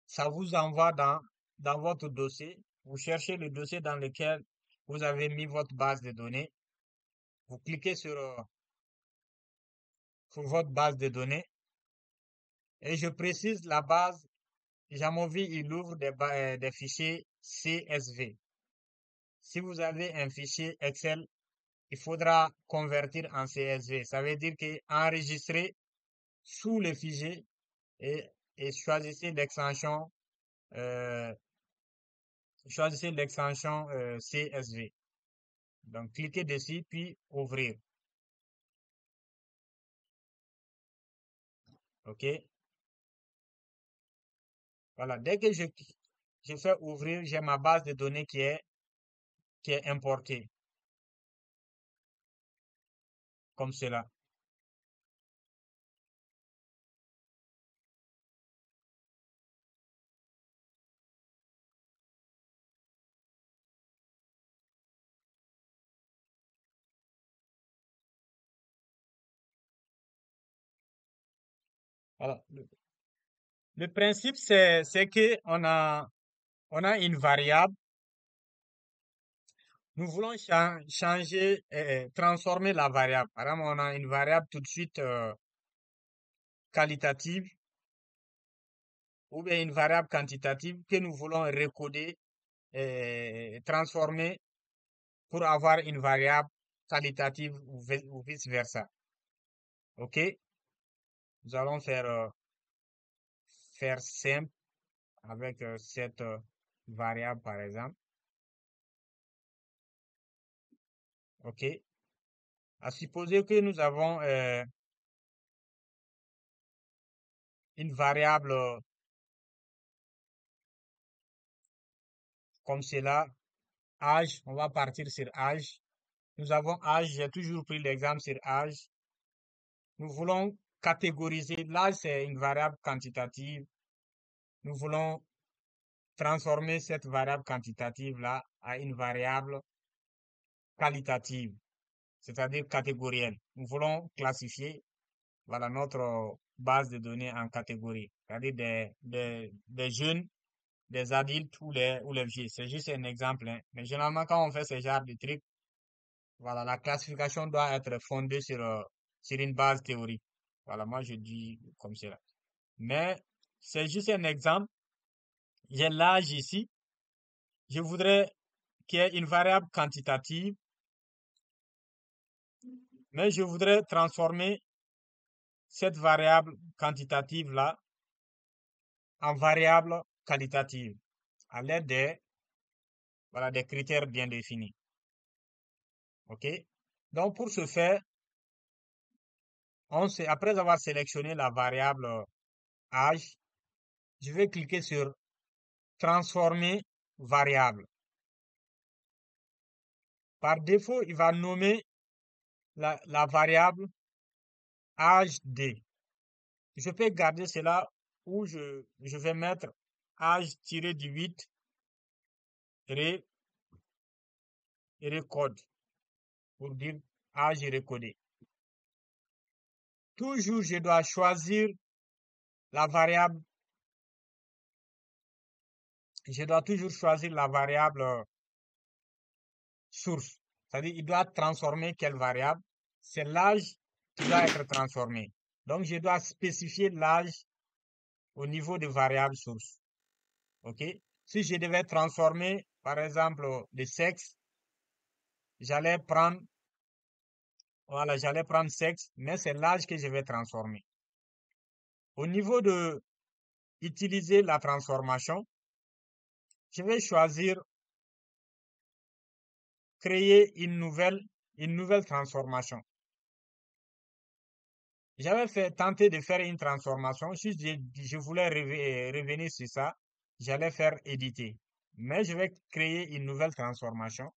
Ça vous envoie dans votre dossier. Vous cherchez le dossier dans lequel vous avez mis votre base de données. Vous cliquez sur votre base de données. Et je précise, la base, Jamovi, il ouvre des fichiers CSV. Si vous avez un fichier Excel, il faudra convertir en CSV. Ça veut dire que enregistrer sous le fichier et, et euh, choisissez l'extension CSV. Donc, cliquez dessus, puis ouvrir. OK? Voilà. Dès que je fais ouvrir, j'ai ma base de données qui est importée, comme cela. Voilà. Le principe, c'est que on a une variable. Nous voulons changer, transformer la variable. Par exemple, on a une variable tout de suite qualitative ou bien une variable quantitative que nous voulons recoder et transformer pour avoir une variable qualitative ou vice-versa. OK? Nous allons faire simple avec cette variable, par exemple. OK? À supposer que nous avons une variable comme cela, âge, on va partir sur âge. Nous avons âge, j'ai toujours pris l'exemple sur âge. Nous voulons catégoriser, l'âge c'est une variable quantitative. Nous voulons transformer cette variable quantitative-là à une variable qualitative, c'est-à-dire catégorielle. Nous voulons classifier, voilà, notre base de données en catégories, c'est-à-dire des jeunes, des adultes ou les vieux. C'est juste un exemple, hein. Mais généralement, quand on fait ce genre de trucs, voilà, la classification doit être fondée sur une base théorique. Voilà, moi je dis comme cela. Mais c'est juste un exemple. J'ai l'âge ici. Je voudrais qu'il y ait une variable quantitative, mais je voudrais transformer cette variable quantitative-là en variable qualitative à l'aide voilà, des critères bien définis. OK? Donc, pour ce faire, après avoir sélectionné la variable âge, je vais cliquer sur transformer variable. Par défaut, il va nommer la variable âge D. Je peux garder cela ou je vais mettre âge tiré du 8 recode pour dire âge recodé. Toujours, je dois choisir la variable, je dois toujours choisir la variable source. C'est-à-dire, il doit transformer quelle variable? C'est l'âge qui doit être transformé. Donc, je dois spécifier l'âge au niveau de variable source. OK? Si je devais transformer, par exemple, le sexe, j'allais prendre Voilà, j'allais prendre sexe, mais c'est l'âge que je vais transformer. Au niveau de utiliser la transformation, je vais choisir créer une nouvelle transformation. J'avais tenté de faire une transformation. Si je voulais revenir sur ça, j'allais faire éditer. Mais je vais créer une nouvelle transformation.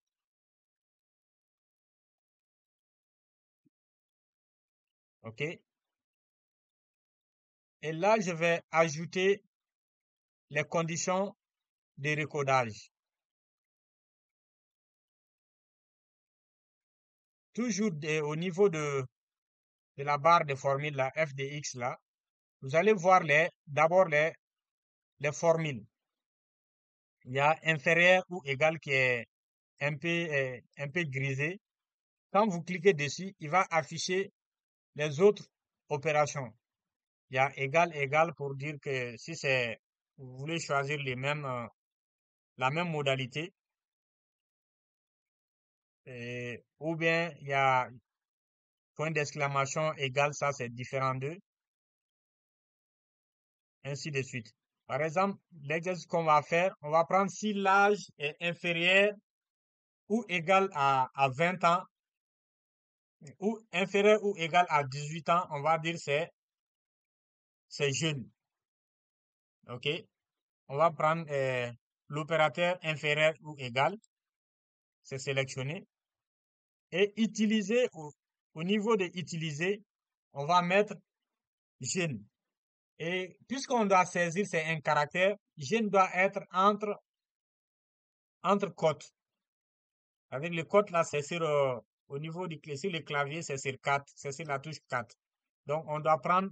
OK? Et là, je vais ajouter les conditions de recodage. Toujours au niveau de la barre de formule, la FDX là, vous allez voir d'abord les formules. Il y a inférieur ou égal qui est un peu grisé. Quand vous cliquez dessus, il va afficher les autres opérations. Il y a égal, égal pour dire que si vous voulez choisir la même modalité, ou bien il y a point d'exclamation égal, ça c'est différent d'eux, ainsi de suite. Par exemple, l'exercice qu'on va faire, on va prendre si l'âge est inférieur ou égal à 20 ans, ou inférieur ou égal à 18 ans, on va dire c'est jeune. OK? On va prendre l'opérateur inférieur ou égal, c'est sélectionné. Et utiliser, au niveau de utiliser, on va mettre jeune. Et puisqu'on doit saisir, c'est un caractère, jeune doit être entre cotes. Avec le code là, c'est au niveau sur le clavier, c'est sur 4, c'est sur la touche 4. Donc, on doit prendre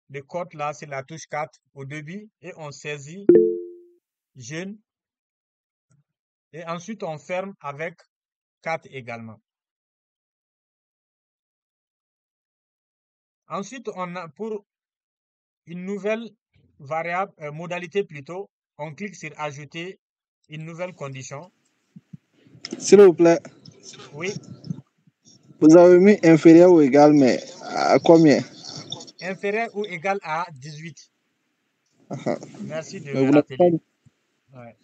le code là, c'est la touche 4 au début et on saisit jeune. Et ensuite, on ferme avec 4 également. Ensuite, on a pour une nouvelle variable, modalité plutôt, on clique sur ajouter une nouvelle condition. S'il vous plaît, Oui, vous avez mis inférieur ou égal, mais à combien? inférieur ou égal à 18. Merci de me Vous n'avez pas... rappeler. Ouais,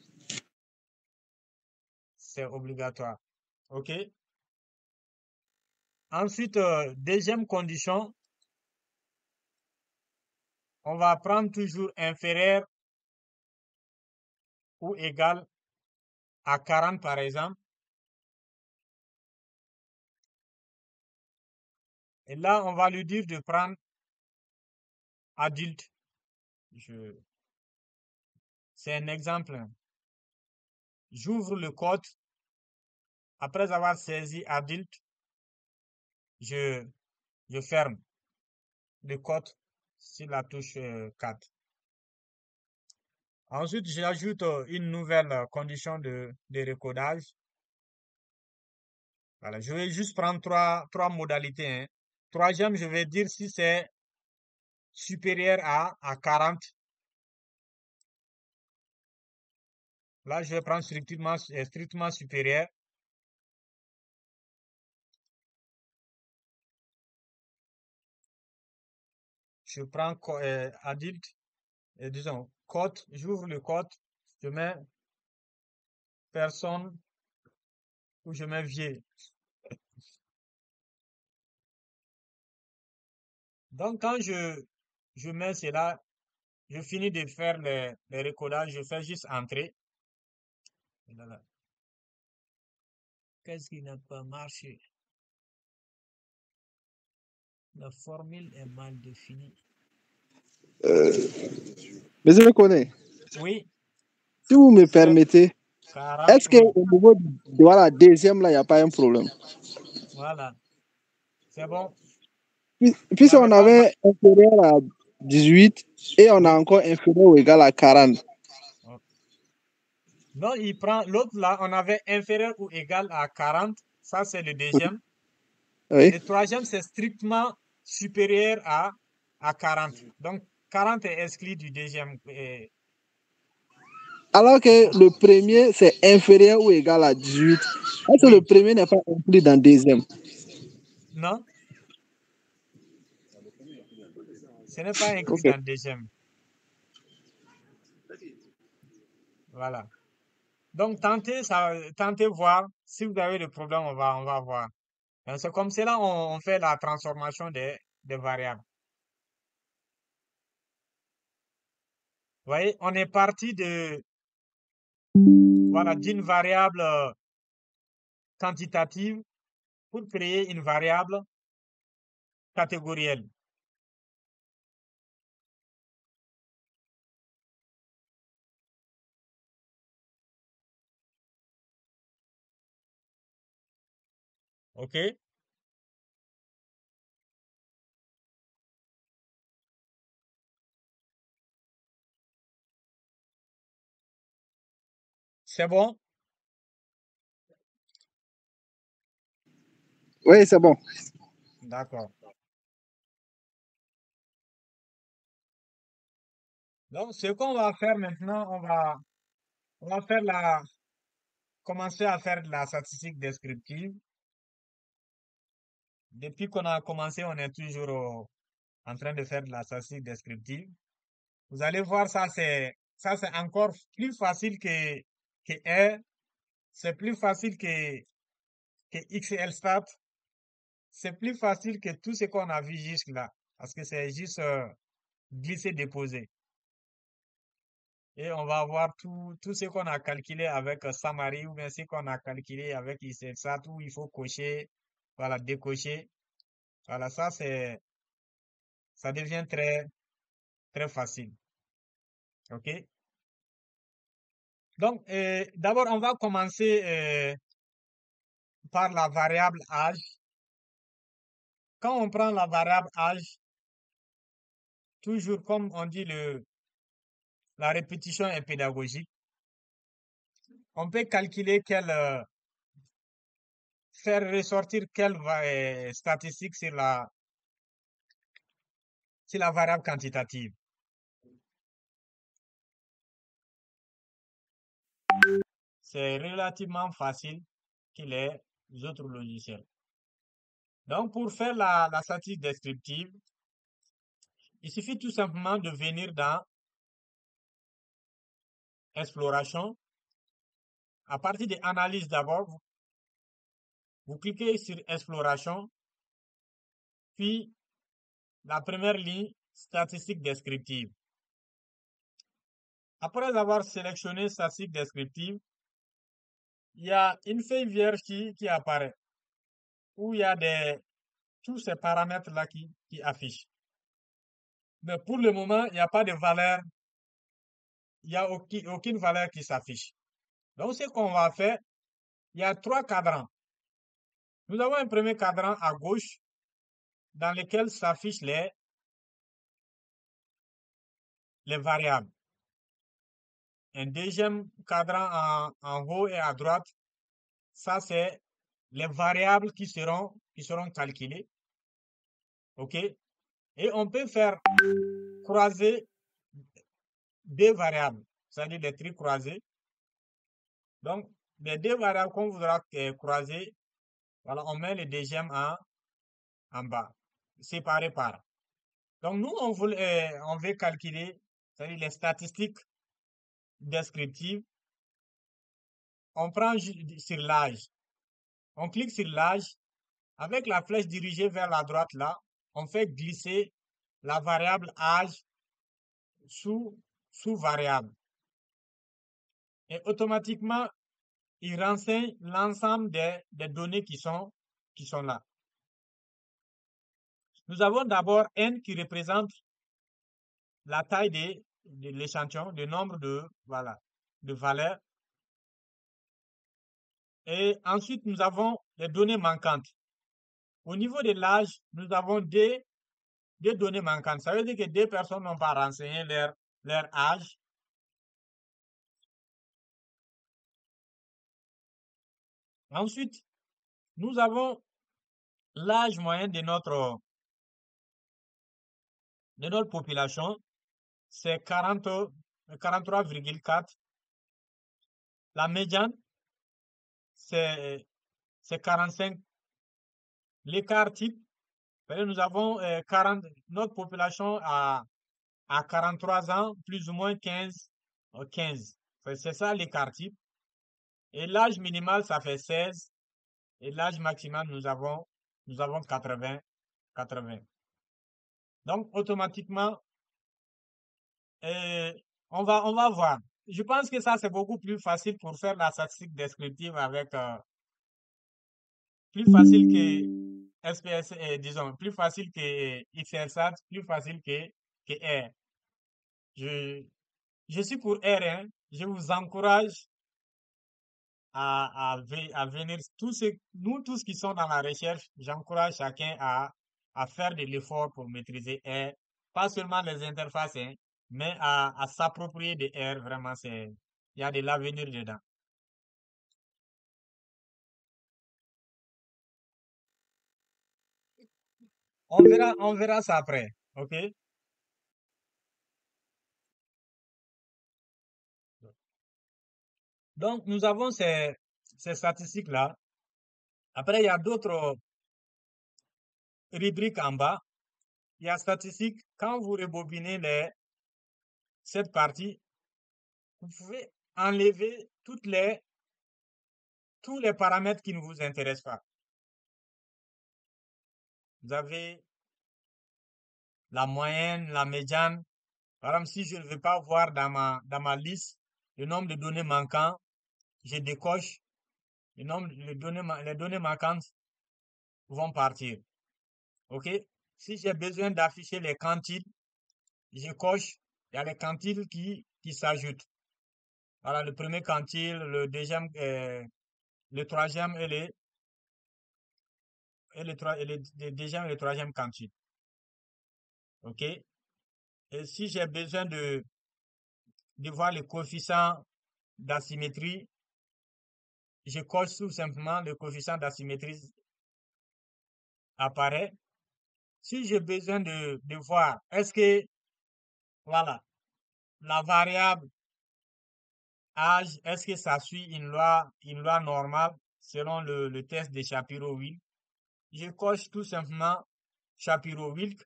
c'est obligatoire. OK. Ensuite, deuxième condition, on va prendre toujours inférieur ou égal à 40 par exemple. Et là, on va lui dire de prendre adulte. C'est un exemple. J'ouvre le code. Après avoir saisi adulte, je ferme le code sur la touche 4. Ensuite, j'ajoute une nouvelle condition de recodage. Voilà, je vais juste prendre trois modalités, hein. Troisième, je vais dire si c'est supérieur à 40. Là, je vais prendre strictement supérieur. Je prends adulte et disons code, j'ouvre le code, je mets personne ou je mets vieux. Donc, quand je mets cela, je finis de faire les recodages, je fais juste entrer. Voilà. Qu'est-ce qui n'a pas marché? La formule est mal définie. Mais je le connais. Oui, Si vous me permettez, 40, est-ce oui, qu'au niveau de la deuxième, là, il n'y a pas un problème? voilà, c'est bon. Vous Puisqu'on n'avez pas avait inférieur à 18 et on a oui. encore inférieur ou égal à 40. Oh. Non, il prend l'autre là, on avait inférieur ou égal à 40, ça c'est le deuxième. Oui. Le troisième, c'est strictement supérieur à 40. Donc, 40 est exclu du deuxième. Alors que le premier, c'est inférieur ou égal à 18. Est-ce que le Oui, premier n'est pas inclus dans le deuxième? Non, ce n'est pas inclus Ok. dans le deuxième. Voilà. Donc, tentez ça, tentez voir. Si vous avez des problèmes, on va voir. Donc, c'est comme cela on fait la transformation des variables. Vous voyez, on est parti voilà, d'une variable quantitative pour créer une variable catégorielle. OK? C'est bon? Oui, c'est bon. D'accord. Donc, ce qu'on va faire maintenant, on va commencer à faire de la statistique descriptive. Depuis qu'on a commencé, on est toujours en train de faire de la statistique descriptive. Vous allez voir, ça c'est encore plus facile que R. C'est plus facile que XLStat. C'est plus facile que tout ce qu'on a vu jusque-là. Parce que c'est juste glisser-déposer. Et on va voir tout ce qu'on a calculé avec Samari ou bien ce qu'on a calculé avec XLStat où il faut cocher, voilà, décocher. Voilà, ça devient très, très facile. OK? Donc, d'abord, on va commencer par la variable âge. Quand on prend la variable âge, toujours comme on dit, la répétition est pédagogique, on peut calculer faire ressortir quelle statistique sur la variable quantitative. C'est relativement facile que les autres logiciels. Donc, pour faire la statistique descriptive, il suffit tout simplement de venir dans Exploration. À partir de Analyse d'abord, vous cliquez sur Exploration, puis la première ligne, Statistique descriptive. Après avoir sélectionné Statistique descriptive, il y a une feuille vierge qui apparaît, où il y a tous ces paramètres-là qui affichent. Mais pour le moment, il n'y a pas de valeur, il n'y a aucune valeur qui s'affiche. Donc, ce qu'on va faire, il y a trois cadrans. Nous avons un premier cadran à gauche dans lequel s'affichent les variables. Un deuxième cadran en haut et à droite, ça c'est les variables qui seront calculées. OK? Et on peut faire croiser deux variables, c'est-à-dire des traits croisés. Donc, les deux variables qu'on voudra croiser, voilà, on met le deuxième en bas, séparé par. Donc, nous, on veut calculer, c'est-à-dire les statistiques descriptives. On prend sur l'âge. On clique sur l'âge. Avec la flèche dirigée vers la droite là, on fait glisser la variable âge sous variable. Et automatiquement, il renseigne l'ensemble des données qui sont là. Nous avons d'abord n qui représente la taille de l'échantillon, le nombre voilà, de valeurs. Et ensuite, nous avons les données manquantes. Au niveau de l'âge, nous avons deux données manquantes. Ça veut dire que deux personnes n'ont pas renseigné leur âge. Ensuite, nous avons l'âge moyen de notre population, c'est 43,4. La médiane, c'est 45 l'écart type, c'est-à-dire nous avons notre population à 43 ans, plus ou moins 15. C'est ça l'écart type. Et l'âge minimal, ça fait 16. Et l'âge maximal, nous avons 80. Donc, automatiquement, euh, on va voir. Je pense que ça, c'est beaucoup plus facile pour faire la statistique descriptive avec, plus facile que SPS, disons, plus facile que XLSAT, plus facile que R. Je, je suis pour R, hein. Je vous encourage à venir, nous tous qui sommes dans la recherche, j'encourage chacun à faire de l'effort pour maîtriser R, pas seulement les interfaces, hein, mais à s'approprier de R, vraiment, il y a de l'avenir dedans. On verra ça après, ok? Donc, nous avons ces statistiques-là. Après, il y a d'autres rubriques en bas. Il y a statistiques. Quand vous rebobinez cette partie, vous pouvez enlever tous les paramètres qui ne vous intéressent pas. Vous avez la moyenne, la médiane. Par exemple, si je ne veux pas voir dans ma liste le nombre de données manquantes, je décoche. Les données manquantes vont partir. OK? Si j'ai besoin d'afficher les quantiles, je coche. Il y a les quantiles qui s'ajoutent. Voilà, le premier quantile, le deuxième, le troisième et le deuxième et le troisième quantile. OK? Et si j'ai besoin de voir les coefficients d'asymétrie, je coche tout simplement le coefficient d'asymétrie apparaît. Si j'ai besoin de voir, est-ce que, voilà, la variable âge, est-ce que ça suit une loi normale selon le test de Shapiro-Wilk? Je coche tout simplement Shapiro-Wilk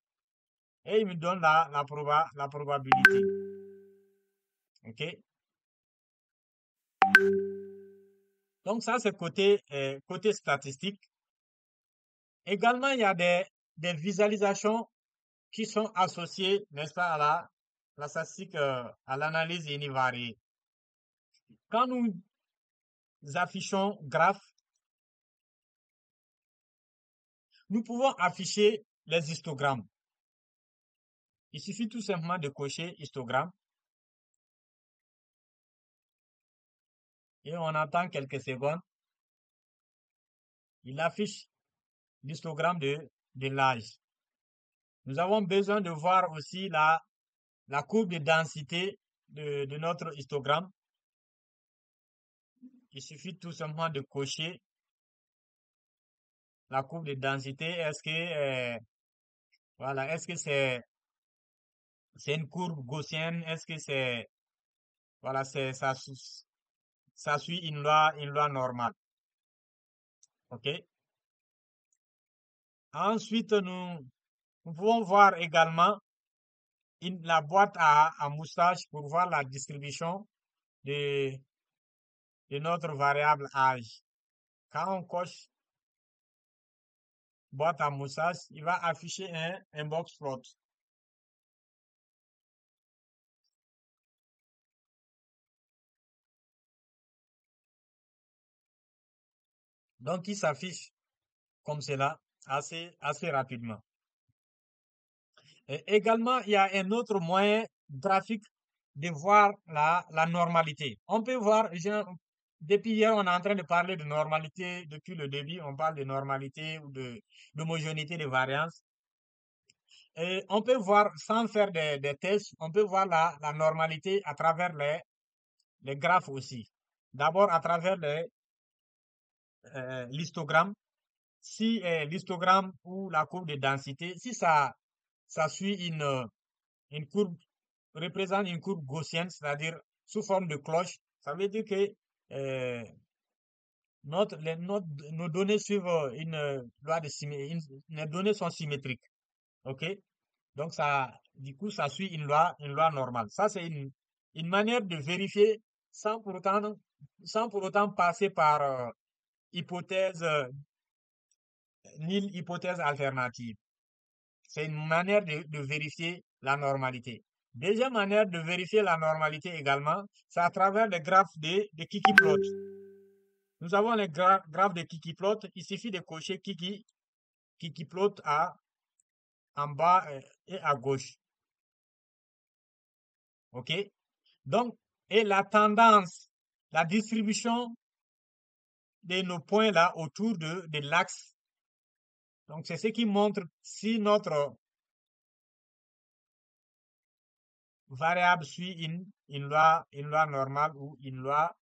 et il me donne la probabilité. OK? Donc ça, c'est côté statistique. Également, il y a des visualisations qui sont associées, n'est-ce pas, à la statistique, à l'analyse univariée. Quand nous affichons graphe, nous pouvons afficher les histogrammes. Il suffit tout simplement de cocher histogramme et on attend quelques secondes. Il affiche l'histogramme de l'âge. Nous avons besoin de voir aussi la courbe de densité de notre histogramme. Il suffit tout simplement de cocher la courbe de densité. Est-ce que c'est une courbe gaussienne? Est-ce que voilà, ça suit une loi normale? OK? Ensuite, nous pouvons voir également la boîte à moustache pour voir la distribution de, de notre variable âge. Quand on coche boîte à moustache, il va afficher un box plot. Donc, il s'affiche comme cela assez rapidement. Et également, il y a un autre moyen graphique de voir la normalité. On peut voir, depuis hier, on est en train de parler de normalité, depuis le début, on parle de normalité ou d'homogénéité de variance. Et on peut voir, sans faire des tests, on peut voir la normalité à travers les graphes aussi. D'abord, à travers l'histogramme. Si l'histogramme ou la courbe de densité, si ça suit une courbe, représente une courbe gaussienne, c'est-à-dire sous forme de cloche, ça veut dire que euh, nos données suivent une loi les données sont symétriques. OK? Donc du coup, ça suit une loi normale. Ça, c'est une manière de vérifier sans pour autant, sans pour autant passer par hypothèse, ni hypothèse alternative. C'est une manière de vérifier la normalité. Deuxième manière de vérifier la normalité également, c'est à travers les graphes de Kiki-plot. Nous avons les graphes de Kiki-plot. Il suffit de cocher Kiki-plot en bas et à gauche. OK? Donc, et la tendance, la distribution de nos points là autour de l'axe. Donc, c'est ce qui montre si notre variable suit une loi normale ou une loi,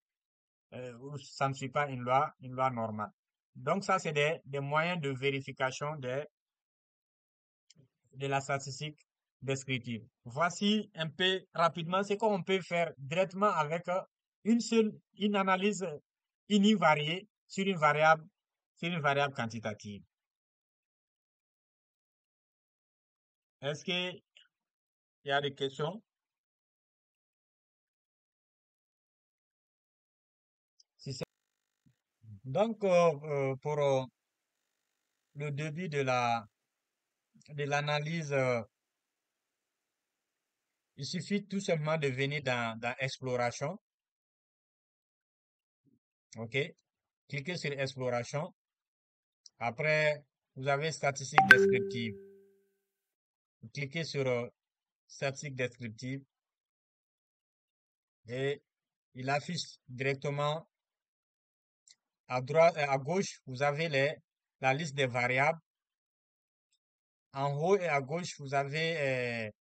ou ça ne suit pas une loi normale. Donc, ça, c'est des moyens de vérification de la statistique descriptive. Voici un peu rapidement ce qu'on peut faire directement avec une analyse univariée sur une variable quantitative. Est-ce qu'il y a des questions? Si c'est- Donc, pour le début de l'analyse, il suffit tout simplement de venir dans Exploration. OK? Cliquez sur Exploration. Après, vous avez Statistique descriptive. Cliquez sur Statistique descriptive et il affiche directement à droite et à gauche, vous avez la liste des variables. En haut et à gauche, vous avez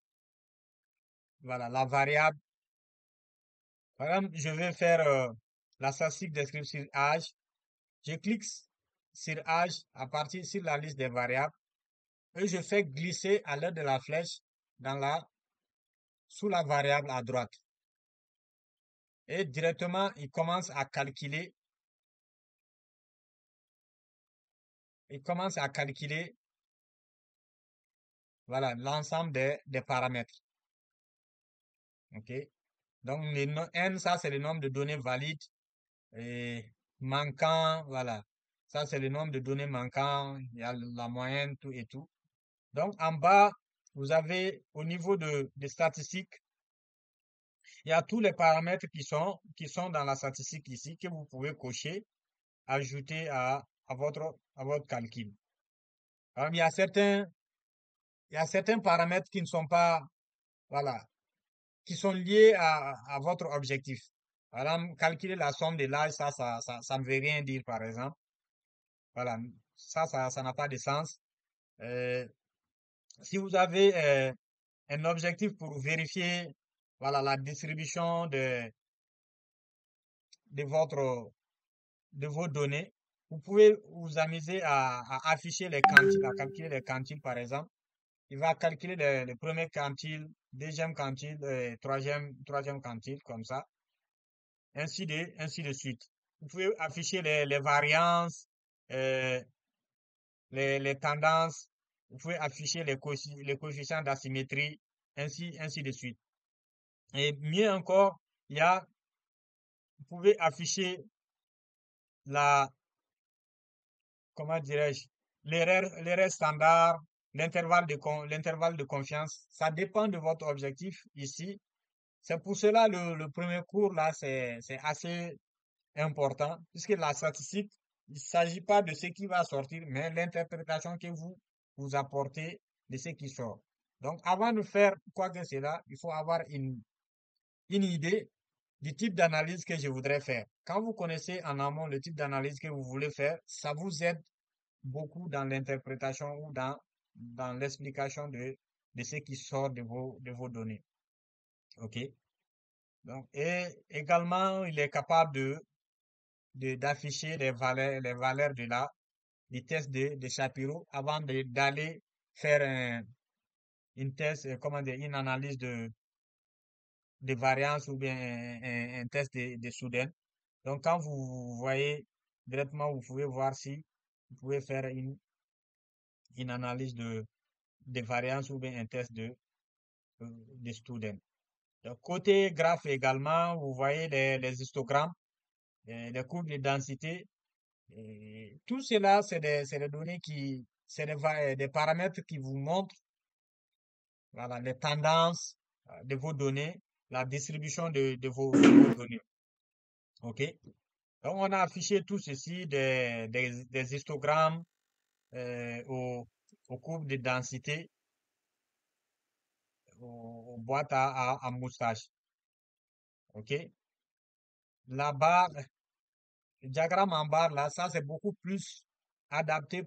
voilà, la variable. Par exemple, je vais faire la statistique descriptive sur âge. Je clique sur âge à partir sur la liste des variables et je fais glisser à l'aide de la flèche sous la variable à droite. Et directement, il commence à calculer, voilà, l'ensemble des paramètres. OK? Donc, N, ça, c'est le nombre de données valides et manquants, voilà. Ça, c'est le nombre de données manquants, il y a la moyenne, tout et tout. Donc, en bas, vous avez au niveau des statistiques, il y a tous les paramètres qui sont dans la statistique ici, que vous pouvez cocher, ajouter à votre calcul. Alors, il y a certains paramètres qui ne sont pas, voilà, qui sont liés à votre objectif. Par exemple, calculer la somme de l'âge, ça ne veut rien dire, par exemple. Voilà, ça n'a pas de sens. Euh, si vous avez un objectif pour vérifier, voilà, la distribution de votre, de vos données, vous pouvez vous amuser à afficher les quantiles, à calculer les quantiles, par exemple. Il va calculer le premier quantile, deuxième quantile, troisième quantile, comme ça, ainsi de suite. Vous pouvez afficher les variances, euh, les tendances, vous pouvez afficher les coefficients d'asymétrie, ainsi de suite. Et mieux encore, il y a, vous pouvez afficher la, comment dirais-je, l'erreur standard, l'intervalle de confiance. Ça dépend de votre objectif ici. C'est pour cela le premier cours là, c'est assez important, puisque la statistique, il ne s'agit pas de ce qui va sortir, mais l'interprétation que vous apportez de ce qui sort. Donc, avant de faire quoi que cela, il faut avoir une idée du type d'analyse que je voudrais faire. Quand vous connaissez en amont le type d'analyse que vous voulez faire, ça vous aide beaucoup dans l'interprétation ou dans l'explication de ce qui sort de vos données. OK? Donc, et également, il est capable d'afficher les valeurs de des tests de Shapiro avant d'aller faire une test, comment dire, une analyse de variance ou bien un test de Soudain. Donc, quand vous voyez directement, vous pouvez voir si vous pouvez faire une analyse des variances ou bien un test de student. Donc, côté graphe également, vous voyez les histogrammes, les courbes de densité. Et tout cela, c'est des données des paramètres qui vous montrent, voilà, les tendances de vos données, la distribution de vos données. OK? Donc, on a affiché tout ceci, des histogrammes aux courbes de densité, aux boîtes à moustache. OK? La barre, le diagramme en barre, là, ça, c'est beaucoup plus adapté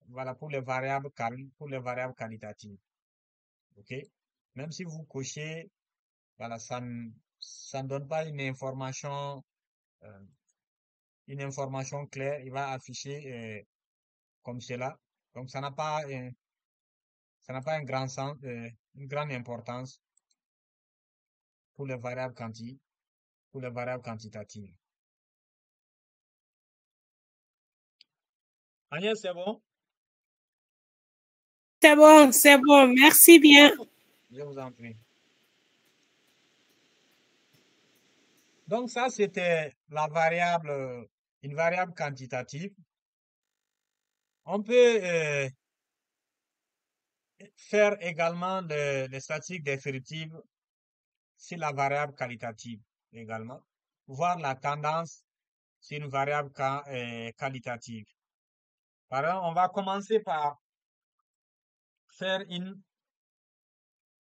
voilà, pour les variables qualitatives. OK? Même si vous cochez, voilà, ça ne donne pas euh, une information claire. Il va afficher comme cela. Donc, ça n'a pas un grand sens, une grande importance pour les variables pour les variables quantitatives. Agnès, c'est bon? C'est bon, merci bien. Je vous en prie. Donc, ça, c'était une variable quantitative. On peut faire également les statistiques descriptives sur la variable qualitative également. Voir la tendance sur une variable qualitative. Par exemple, on va commencer par faire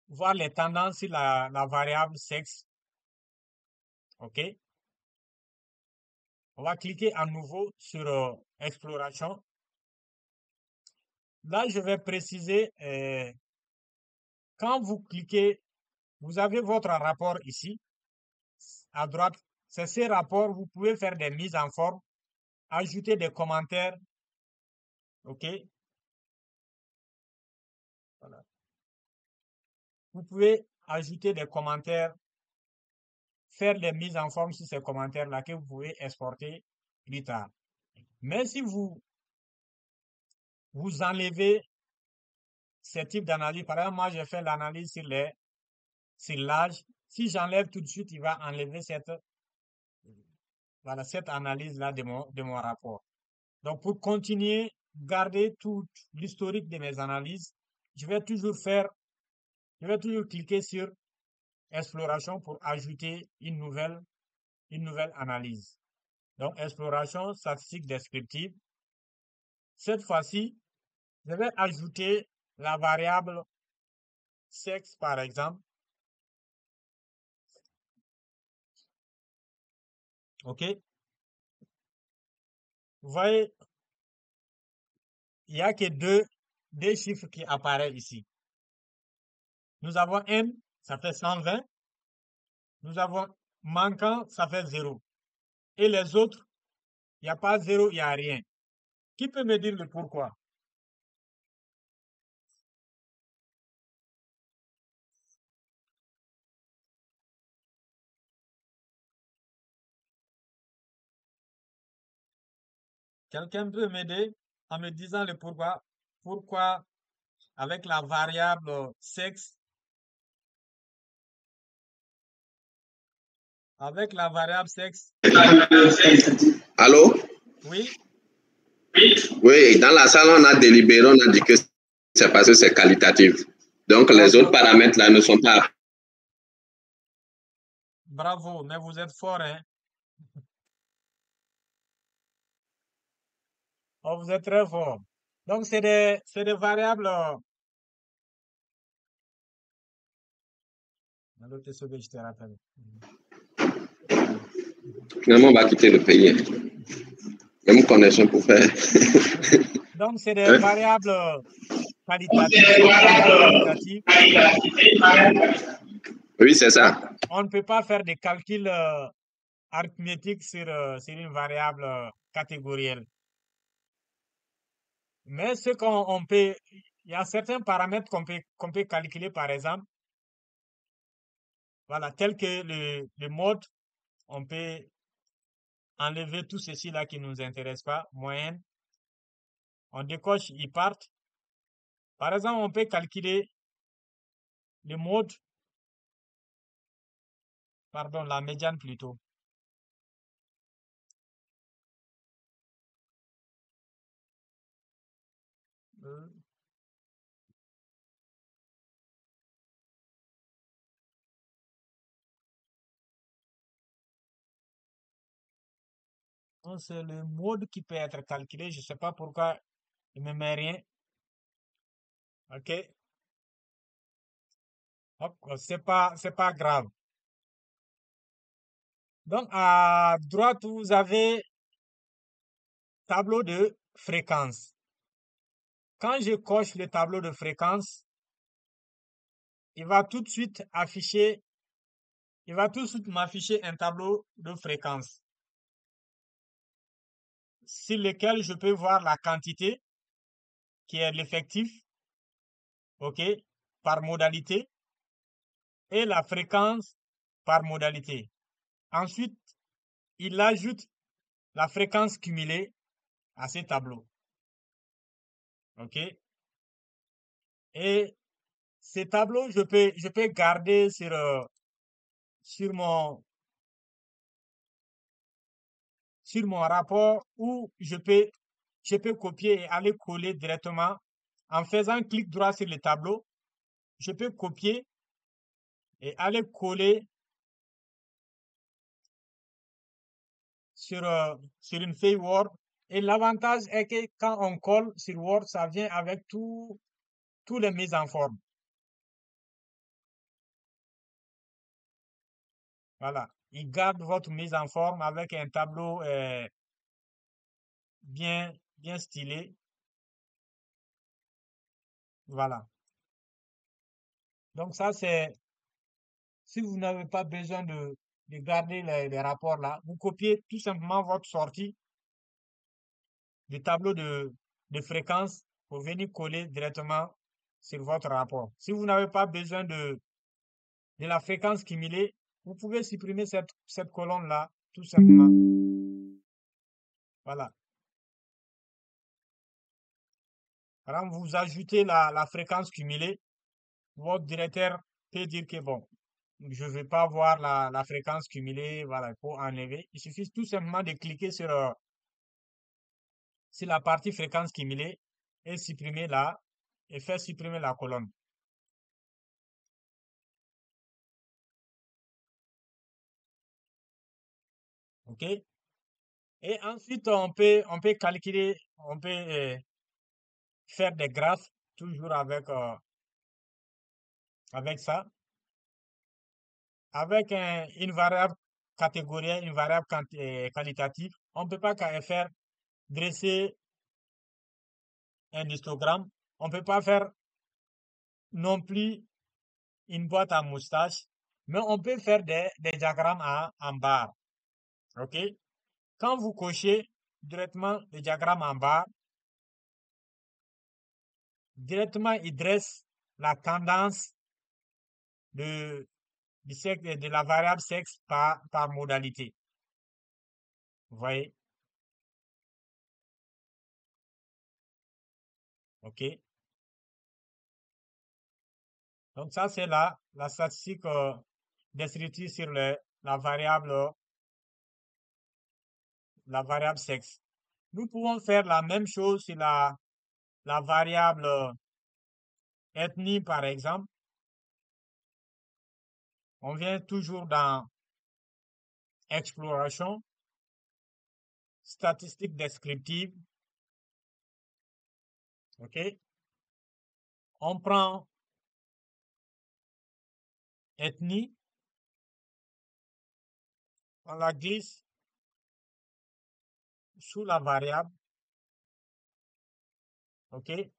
voir les tendances sur la variable sexe. OK? On va cliquer à nouveau sur exploration. Là, je vais préciser, quand vous cliquez, vous avez votre rapport ici, à droite. C'est ces rapports, vous pouvez faire des mises en forme, ajouter des commentaires. OK? Voilà. Vous pouvez ajouter des commentaires, faire des mises en forme sur ces commentaires-là que vous pouvez exporter plus tard. Mais si vous enlevez ce type d'analyse, par exemple, moi, j'ai fait l'analyse sur l'âge. Si j'enlève tout de suite, il va enlever voilà, cette analyse-là de mon rapport. Donc, pour continuer, garder tout l'historique de mes analyses, je vais toujours cliquer sur exploration pour ajouter une nouvelle analyse. Donc, exploration, statistique descriptive. Cette fois-ci, je vais ajouter la variable sexe, par exemple. OK? Vous voyez, il n'y a que deux chiffres qui apparaissent ici. Nous avons M, ça fait 120. Nous avons manquant, ça fait 0. Et les autres, il n'y a pas 0, il n'y a rien. Qui peut me dire le pourquoi? Quelqu'un peut m'aider en me disant le pourquoi? Pourquoi avec la variable sexe, Allô? Oui, Oui, dans la salle, on a délibéré, on a dit que c'est parce que c'est qualitatif. Donc, les autres paramètres là ne sont pas. bravo, mais vous êtes fort, hein? Oh, vous êtes très fort. Donc, c'est des variables. L'autre ce que je te rappelle. Finalement, on va quitter le pays. Hein. Même connexion pour faire. Donc, c'est des variables qualitatives. Oui, c'est ça. On ne peut pas faire des calculs arithmétiques sur une variable catégorielle. Mais ce qu'on peut, il y a certains paramètres qu'on peut calculer, par exemple, voilà, tel que le mode, on peut enlever tout ceci là qui ne nous intéresse pas, moyenne. On décoche, ils partent. Par exemple, on peut calculer le mode, pardon, la médiane plutôt. C'est le mode qui peut être calculé. Je ne sais pas pourquoi il ne me met rien. OK. Hop, c'est pas grave. Donc, à droite, vous avez tableau de fréquence. Quand je coche le tableau de fréquence, il va tout de suite m'afficher un tableau de fréquence sur lequel je peux voir la quantité qui est l'effectif, OK, par modalité et la fréquence par modalité. Ensuite, il ajoute la fréquence cumulée à ces tableaux. OK? Et ces tableaux, je peux garder sur mon rapport ou je peux copier et aller coller directement en faisant clic droit sur le tableau. Je peux copier et aller coller sur une feuille Word. Et l'avantage est que quand on colle sur Word, ça vient avec tous les mises en forme. Voilà. Il garde votre mise en forme avec un tableau bien stylé. Voilà. Donc ça, c'est, si vous n'avez pas besoin de garder les rapports là, vous copiez tout simplement votre sortie du tableau de fréquence pour venir coller directement sur votre rapport. Si vous n'avez pas besoin de la fréquence cumulée, vous pouvez supprimer cette colonne-là, tout simplement. Voilà. Par exemple, vous ajoutez la fréquence cumulée, votre directeur peut dire que bon, je ne veux pas voir la fréquence cumulée, voilà, il faut enlever. Il suffit tout simplement de cliquer sur la partie fréquence cumulée et supprimer et faire supprimer la colonne. OK? Et ensuite, on peut calculer, on peut faire des graphes, toujours avec ça. Avec une variable catégorielle, une variable qualitative, on ne peut pas faire dresser un histogramme. On ne peut pas faire non plus une boîte à moustache, mais on peut faire des diagrammes en barre. OK? Quand vous cochez directement le diagramme en barre, directement il dresse la tendance de la variable sexe par modalité. Vous voyez? OK? Donc ça, c'est la statistique descriptive sur la variable sexe. Nous pouvons faire la même chose sur la variable ethnie, par exemple. On vient toujours dans exploration, statistiques descriptives. OK? On prend ethnie, on la glisse sous la variable. OK? Et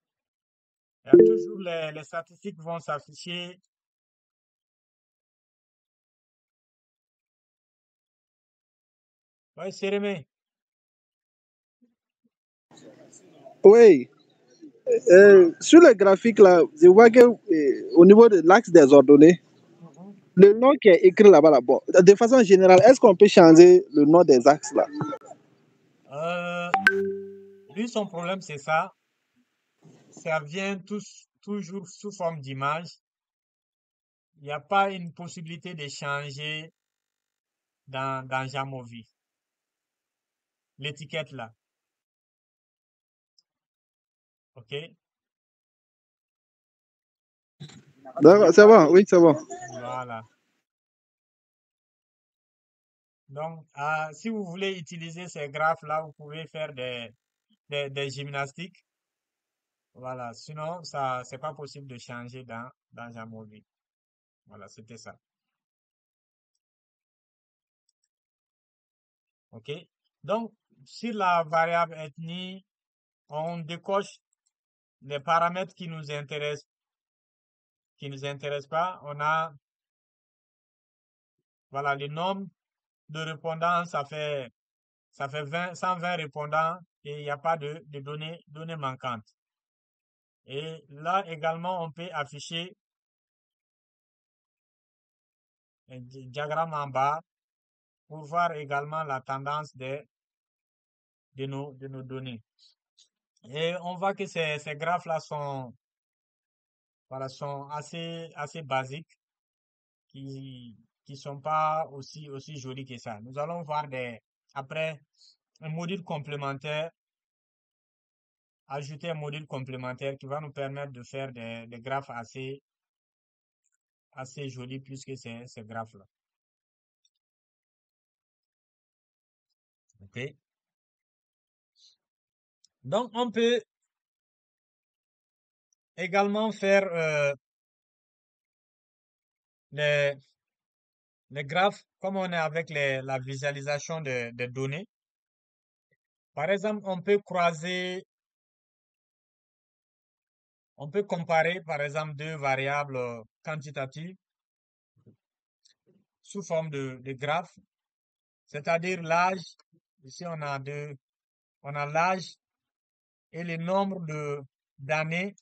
toujours les statistiques vont s'afficher. Oui, Sérémé. Oui. Sur le graphique là, je vois que au niveau de l'axe des ordonnées, le nom qui est écrit là-bas, de façon générale, est-ce qu'on peut changer le nom des axes là? Euh, Lui, son problème, c'est ça. Ça vient toujours sous forme d'image. Il n'y a pas une possibilité de changer dans Jamovi. L'étiquette là. OK? Il n'y a D'accord, c'est pas. bon, oui, c'est bon. Voilà. Donc, si vous voulez utiliser ces graphes-là, vous pouvez faire des gymnastiques. Voilà. Sinon, ça, c'est pas possible de changer dans Jamovi. Voilà, c'était ça. OK? Donc, sur la variable ethnie, on décoche les paramètres qui nous intéressent pas. On a, voilà, le nombre de répondants, ça fait 120 répondants et il n'y a pas de données manquantes. Et là également, on peut afficher un diagramme en bas pour voir également la tendance de nos données. Et on voit que ces graphes-là sont, voilà, sont assez basiques, qui sont pas aussi jolis que ça. Nous allons voir après, un module complémentaire, ajouter un module complémentaire qui va nous permettre de faire des graphes assez jolis plus que ces graphes-là. OK? Donc, on peut également faire les, les graphes comme on est avec la visualisation des données. Par exemple, on peut comparer, par exemple, deux variables quantitatives sous forme de graphes, c'est-à-dire l'âge. Ici, on a l'âge et le nombre d'années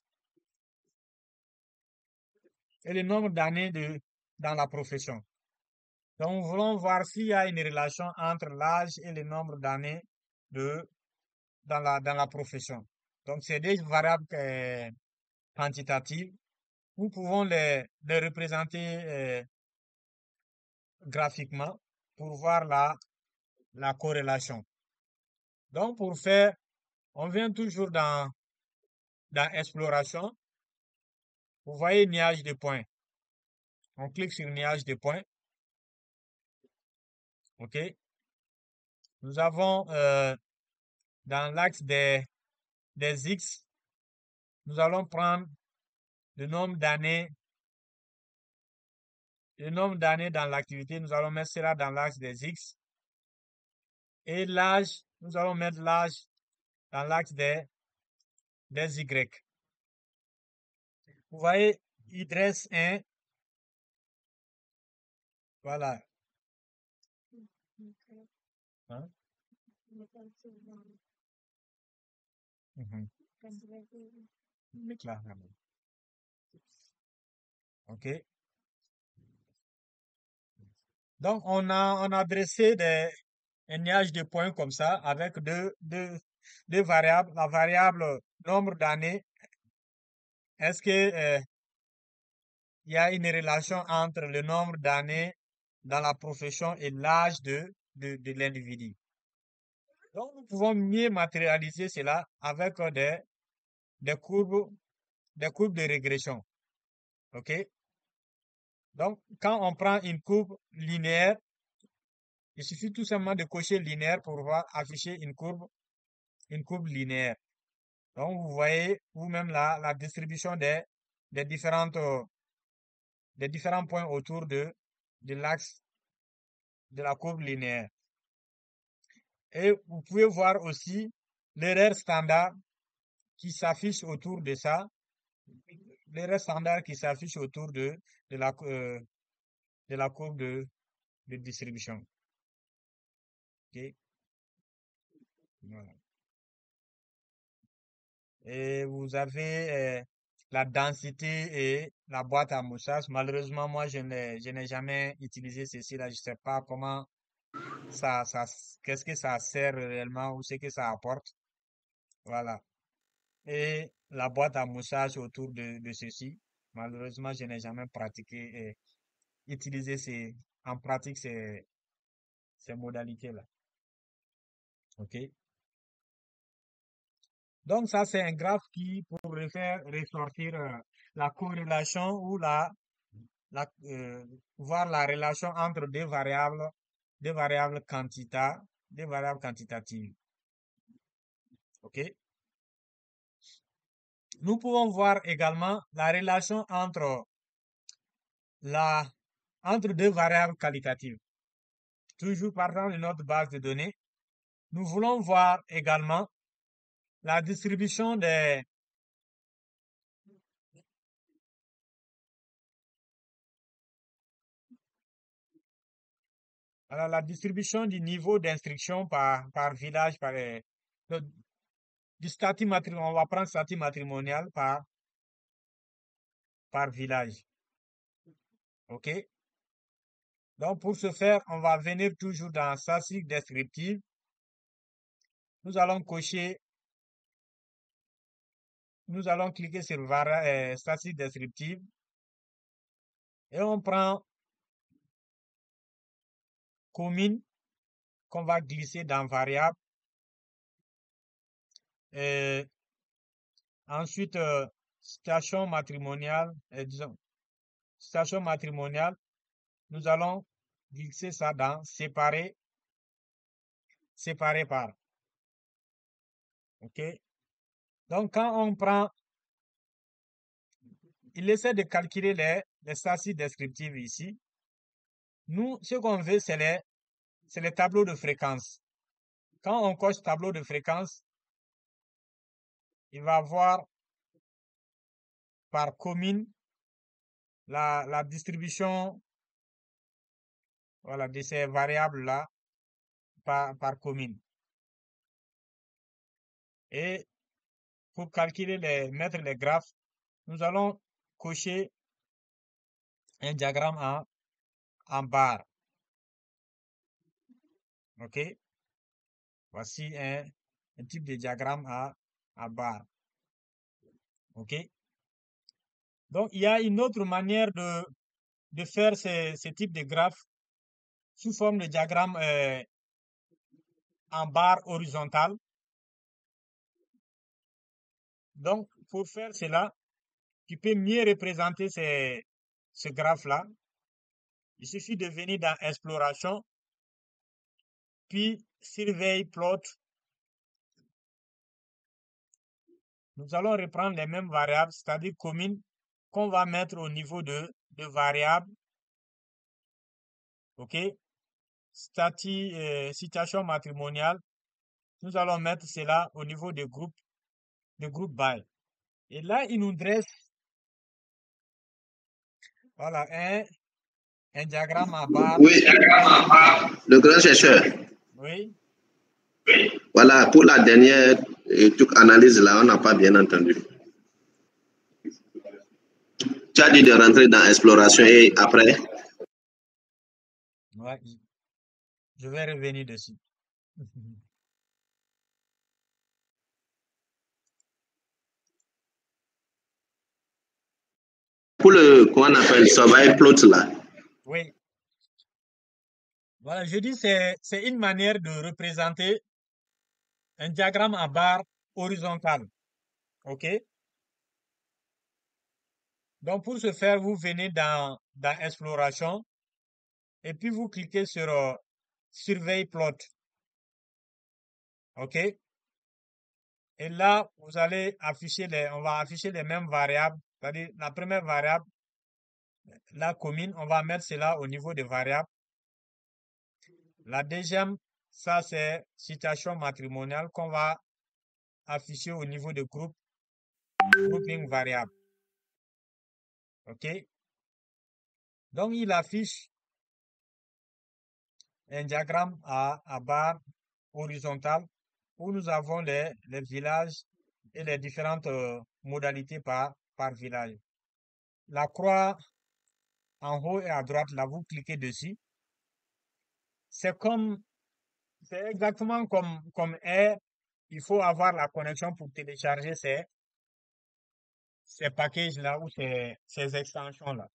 et le nombre d'années dans la profession. Donc, nous voulons voir s'il y a une relation entre l'âge et le nombre d'années dans la profession. Donc, c'est des variables quantitatives. Nous pouvons les représenter graphiquement pour voir la corrélation. Donc, pour faire, on vient toujours dans Exploration. Vous voyez nuage de points. On clique sur nuage de points. OK? Nous avons dans l'axe des X, nous allons prendre le nombre d'années dans l'activité. Nous allons mettre cela dans l'axe des X. Et l'âge, nous allons mettre l'âge dans l'axe des Y. Vous voyez, il dresse un, voilà. Hein? Mhm. Là, OK. Donc, on a dressé un nuage de points comme ça avec deux variables. La variable nombre d'années, est-ce que, il y a une relation entre le nombre d'années dans la profession et l'âge de l'individu? Donc, nous pouvons mieux matérialiser cela avec des courbes, des courbes de régression. OK? Donc, quand on prend une courbe linéaire, il suffit tout simplement de cocher linéaire pour voir afficher une courbe linéaire. Donc, vous voyez vous-même la distribution des des différents points autour de l'axe de la courbe linéaire. Et vous pouvez voir aussi l'erreur standard qui s'affiche autour de ça, l'erreur standard qui s'affiche autour de de la courbe de distribution. OK? Voilà. Et vous avez la densité et la boîte à moussage. Malheureusement, moi, je n'ai jamais utilisé ceci là. Je sais pas comment qu'est-ce que ça sert réellement ou ce que ça apporte. Voilà. Et la boîte à moussage autour de ceci. Malheureusement, je n'ai jamais pratiqué et utilisé en pratique ces modalités-là. OK? Donc, ça, c'est un graphe qui pourrait faire ressortir la corrélation ou voir la relation entre des variables des variables quantitatives. OK? Nous pouvons voir également la relation la, entre deux variables qualitatives. Toujours partant de notre base de données, nous voulons voir également la distribution la distribution du niveau d'instruction par village, du statut matrimonial, on va prendre statut matrimonial par village. OK? Donc, pour ce faire, on va venir toujours dans statistique descriptive. Nous allons cliquer sur statistique descriptive et on prend commune qu'on va glisser dans variable. Et ensuite, station matrimoniale, disons, station matrimoniale, nous allons glisser ça dans séparé par. OK? Donc, quand on prend, il essaie de calculer les statistiques descriptives ici. Nous, ce qu'on veut, c'est les tableaux de fréquence. Quand on coche tableau de fréquence, il va voir par commune la distribution, voilà, de ces variables-là par commune. Et pour mettre les graphes, nous allons cocher un diagramme en barre. OK? Voici un type de diagramme à barre. OK? Donc, il y a une autre manière de faire ce type de graphe sous forme de diagramme en barre horizontale. Donc, pour faire cela, tu peux mieux représenter ce graphe-là. Il suffit de venir dans Exploration, puis Surveille Plot. Nous allons reprendre les mêmes variables, c'est-à-dire communes, qu'on va mettre au niveau de variables. OK? Situation matrimoniale. Nous allons mettre cela au niveau de groupe by. Et là, il nous dresse, voilà, un diagramme à barre. Oui, le grand chercheur. Oui. Voilà, pour la dernière analyse là, on n'a pas bien entendu. Tu as dit de rentrer dans Exploration et après? Ouais, je vais revenir dessus. Pour comment on appelle, Survey Plot là. Oui. Voilà, je dis c'est une manière de représenter un diagramme à barre horizontale. OK? Donc, pour ce faire, vous venez dans Exploration et puis vous cliquez sur Surveille Plot. OK? Et là, vous allez on va afficher les mêmes variables. C'est-à-dire, la première variable, la commune, on va mettre cela au niveau des variables. La deuxième, ça c'est situation matrimoniale qu'on va afficher au niveau de grouping variable. OK? Donc, il affiche un diagramme à barre horizontale où nous avons les villages et les différentes modalités par village. La croix en haut et à droite, là, vous cliquez dessus. c'est comme, c'est exactement comme R. Il faut avoir la connexion pour télécharger ces packages-là ou ces extensions-là.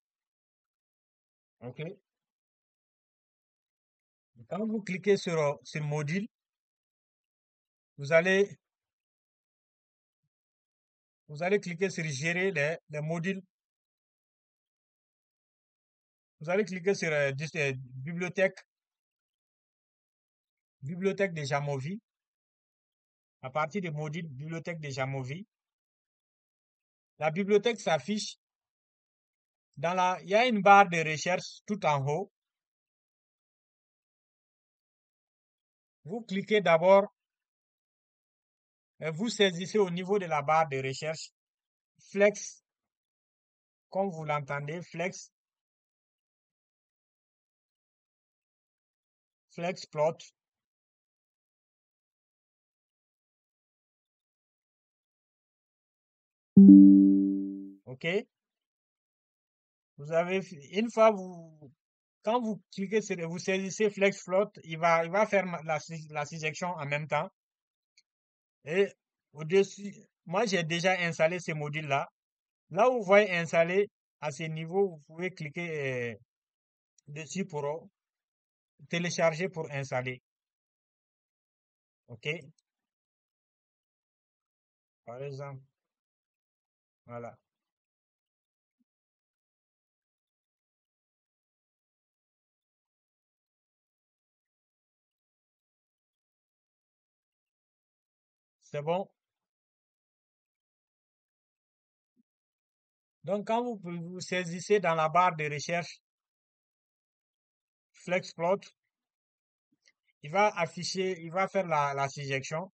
OK? Quand vous cliquez sur module, vous allez, vous allez cliquer sur gérer les modules. Vous allez cliquer sur bibliothèque de Jamovi. À partir du module bibliothèque de Jamovi, la bibliothèque s'affiche il y a une barre de recherche tout en haut. Vous cliquez d'abord et vous saisissez au niveau de la barre de recherche Flex, comme vous l'entendez, FlexPlot. OK? Une fois quand vous cliquez vous saisissez FlexPlot, il va faire la sélection en même temps. Et au-dessus, moi j'ai déjà installé ce module-là. Là où vous voyez installer à ce niveau, vous pouvez cliquer dessus pour télécharger pour installer. OK? Par exemple, voilà. C'est bon. Donc, quand vous saisissez dans la barre de recherche FlexPlot, il va faire la sélection.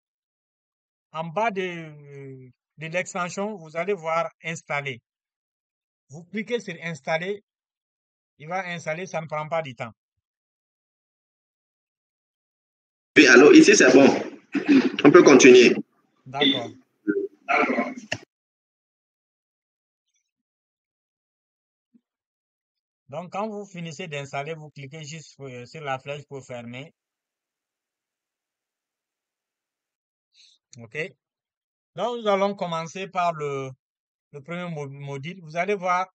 En bas de l'extension, vous allez voir installer. Vous cliquez sur installer, il va installer, ça ne prend pas du temps. Oui, allô, ici c'est bon. On peut continuer. D'accord. Donc, quand vous finissez d'installer, vous cliquez juste sur la flèche pour fermer. OK? Donc, nous allons commencer par le premier module. Vous allez voir,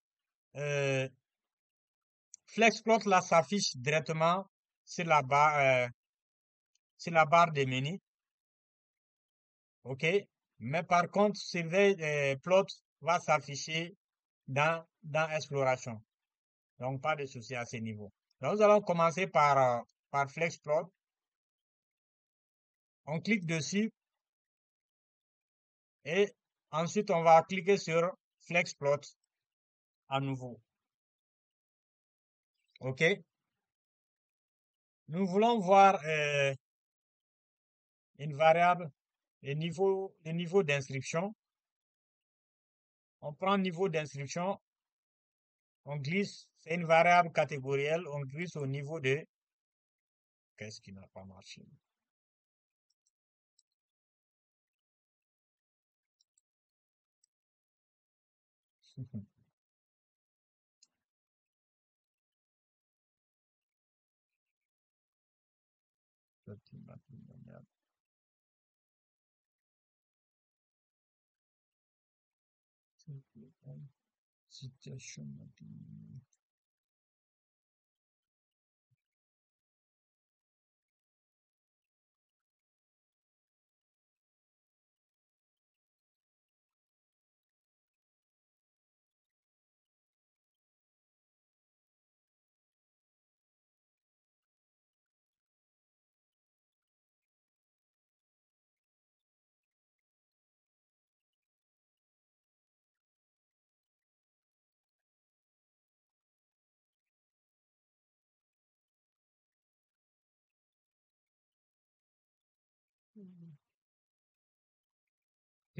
euh, FlexPlot là s'affiche directement sur la barre des menus. OK? Mais par contre, Survey Plot va s'afficher dans Exploration. Donc, pas de souci à ce niveau. Donc, nous allons commencer par FlexPlot. On clique dessus et ensuite on va cliquer sur FlexPlot à nouveau. OK? Nous voulons voir une variable, le niveau d'inscription. On prend le niveau d'inscription, on glisse, c'est une variable catégorielle, on glisse au niveau de... Qu'est-ce qui n'a pas marché? Situation matrimoniale. Ok.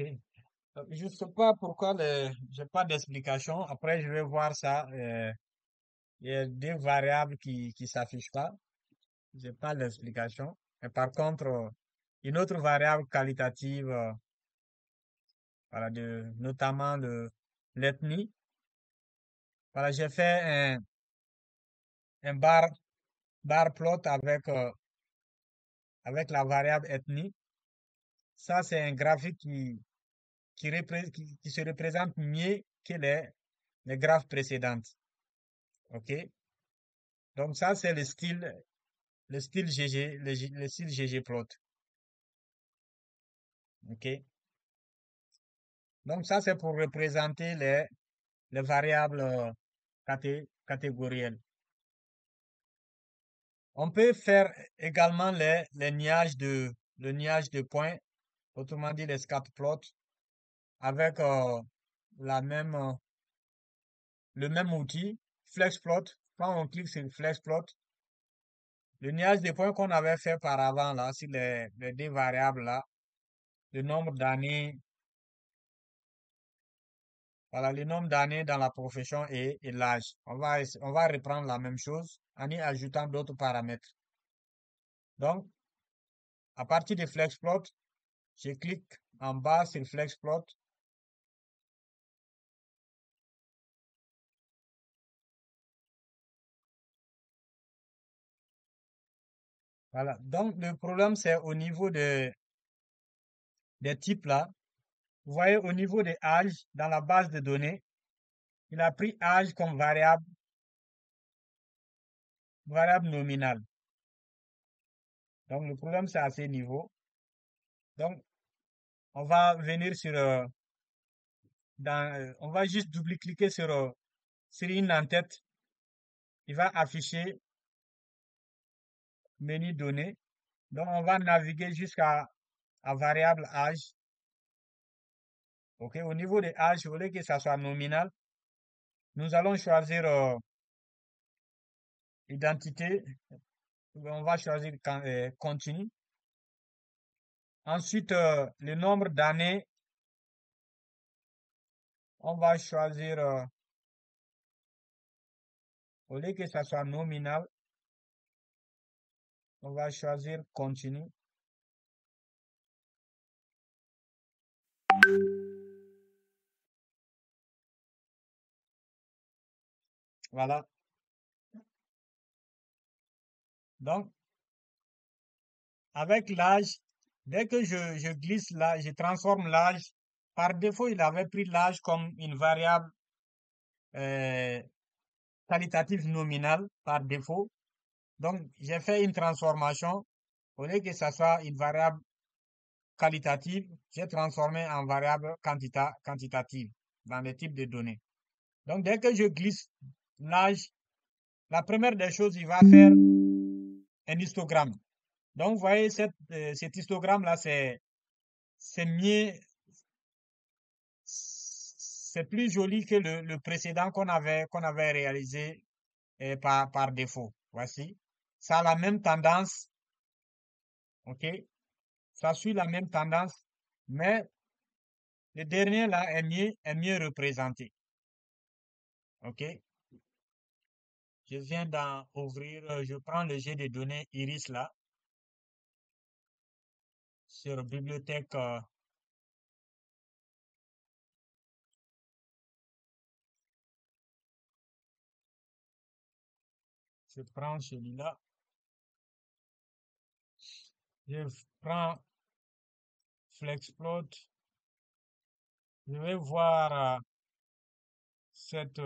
Je ne sais pas pourquoi j'ai pas d'explication. Après, je vais voir ça. Il y a des variables qui s'affichent pas. J'ai pas d'explication. Mais par contre, une autre variable qualitative, voilà, notamment l'ethnie. Voilà, j'ai fait un bar bar plot avec la variable ethnie. Ça, c'est un graphique qui se représente mieux que les graphes précédentes. OK? Donc, ça, c'est le style GG, le style ggplot. OK? Donc, ça, c'est pour représenter les variables catégorielles. On peut faire également le niage de points, autrement dit les scatplots, avec le même outil, flexplot. Quand on clique sur flexplot, le niage de points qu'on avait fait par avant là, sur les deux variables là, le nombre d'années, voilà, le nombre d'années dans la profession et l'âge. On va reprendre la même chose en y ajoutant d'autres paramètres. Donc, à partir de flexplot, je clique en bas sur flexplot. Voilà. Donc, le problème, c'est au niveau des types là. Vous voyez, au niveau des âges, dans la base de données, il a pris âge comme variable nominale. Donc, le problème, c'est à ce niveau. Donc, on va venir sur, on va juste double-cliquer sur une en-tête. Il va afficher menu données. Donc, on va naviguer jusqu'à variable âge. OK, au niveau des âges, je voulais que ça soit nominal. Nous allons choisir identité. On va choisir continu. Ensuite, le nombre d'années, on va choisir, au lieu que ça soit nominal, on va choisir continu. Voilà. Donc, avec l'âge, dès que je glisse là, je transforme l'âge. Par défaut, il avait pris l'âge comme une variable euh, qualitative nominale par défaut. Donc, j'ai fait une transformation. Au lieu que ça soit une variable qualitative, j'ai transformé en variable quantitative dans les types de données. Donc, dès que je glisse l'âge, la première des choses, il va faire un histogramme. Donc, vous voyez, cet histogramme-là, c'est mieux, c'est plus joli que le précédent qu'on avait réalisé par défaut. Voici. Ça a la même tendance, OK? Ça suit la même tendance, mais le dernier là est mieux représenté. OK? Je viens d'en ouvrir, je prends le jet de données Iris là, sur bibliothèque, je prends celui-là, je prends Flexplot, je vais voir cette,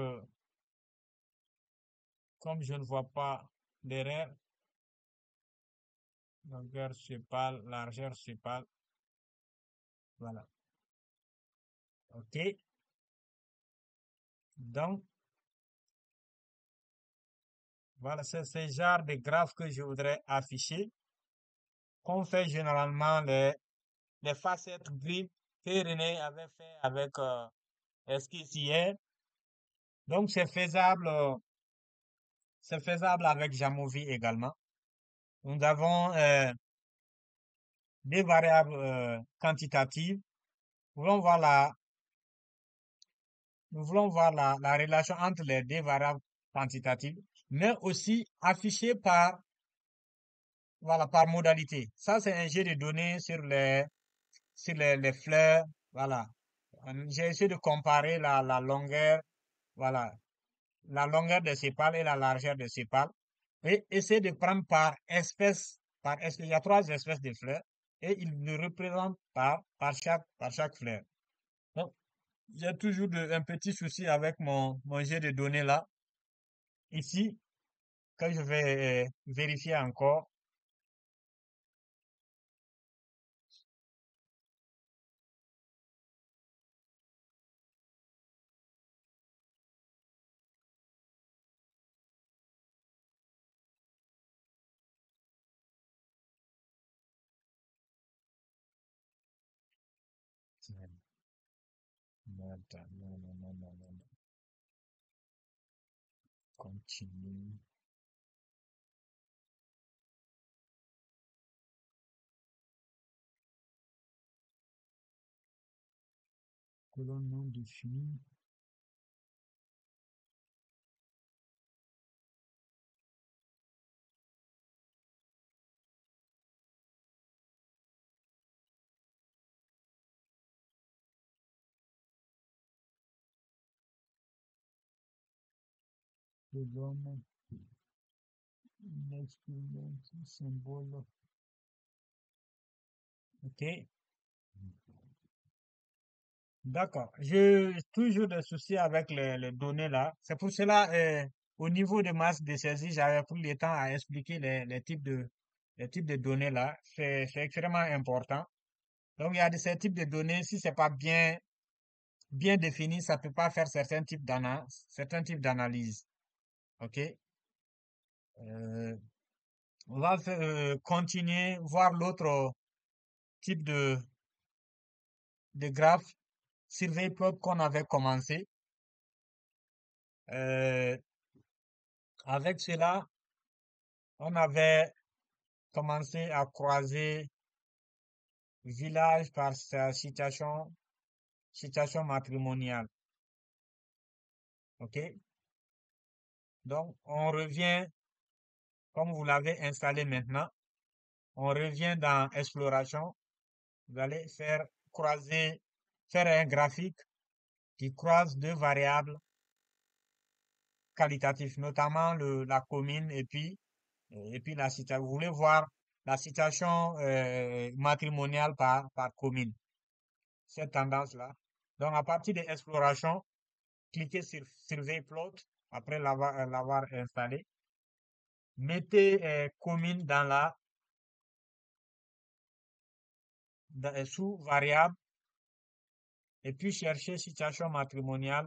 comme je ne vois pas l'erreur, longueur sépale, largeur sépale, voilà. OK? Donc, voilà, c'est ce genre de graphe que je voudrais afficher. Qu'on fait généralement les facettes grises que René avait fait avec Esquisse hier. Donc, c'est faisable avec Jamovi également. Nous avons des variables quantitatives. Nous voulons voir la relation entre les deux variables quantitatives, mais aussi affichées voilà, par modalité. Ça, c'est un jeu de données sur les fleurs. Voilà. J'ai essayé de comparer la longueur, voilà, la longueur des sépales et la largeur des sépales. et essaie de prendre par espèce, il y a 3 espèces de fleurs, et il le représente par chaque fleur. Donc, j'ai toujours un petit souci avec mon jet de données là. Ici, quand je vais vérifier encore, tiens, merde, non, non, non, non, non, non. Continue. Colonne non définie. Colonne, symbole. Ok, d'accord. J'ai toujours des soucis avec les données là. C'est pour cela, au niveau de masse de saisie, j'avais pris le temps à expliquer les types de données là. C'est extrêmement important. Donc, il y a ces types de données, si c'est pas bien défini, ça peut pas faire certains types d'analyse. OK? Euh, on va continuer, voir l'autre type de graphe, survey plot qu'on avait commencé. Euh, avec cela, on avait commencé à croiser village par sa situation matrimoniale. OK? Donc, on revient, comme vous l'avez installé maintenant, on revient dans exploration. Vous allez faire un graphique qui croise 2 variables qualitatives, notamment la commune et puis la situation. Vous voulez voir la situation matrimoniale par commune, cette tendance-là. Donc, à partir de l'exploration, cliquez sur Survey Plot après l'avoir installé. Mettez commune sous variable et puis cherchez situation matrimoniale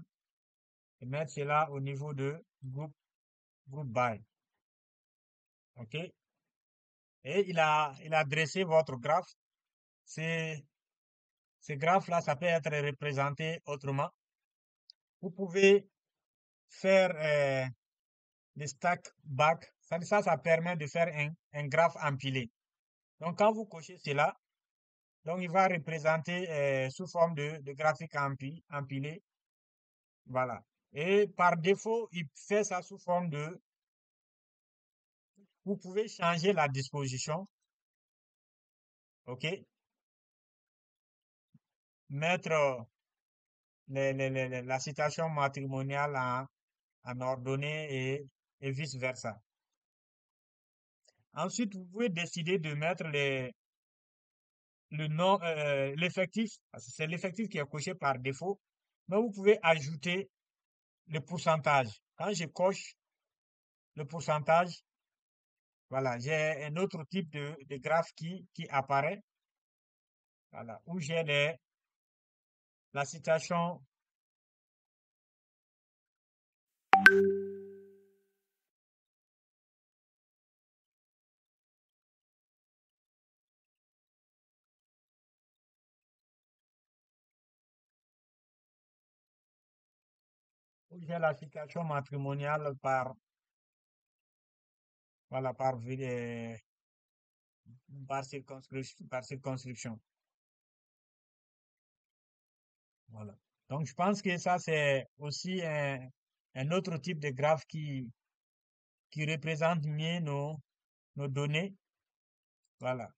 et mettre cela au niveau de groupe by. OK? Et il a dressé votre graphe. Ces, ces graphes-là, ça peut être représenté autrement. Vous pouvez faire des stack back. Ça permet de faire un graphe empilé. Donc, quand vous cochez cela, donc il va représenter sous forme de graphique empilé. Voilà. Et par défaut, il fait ça sous forme de. Vous pouvez changer la disposition. OK? Mettre la situation matrimoniale en ordonnée et vice-versa. Ensuite, vous pouvez décider de mettre le nom, l'effectif, parce que c'est l'effectif qui est coché par défaut, mais vous pouvez ajouter le pourcentage. Quand je coche le pourcentage, voilà, j'ai un autre type de graphe qui apparaît, voilà, où j'ai la situation, matrimoniale voilà, par circonscription. Voilà. Donc, je pense que ça, c'est aussi un autre type de graphe qui représente mieux nos données. Voilà.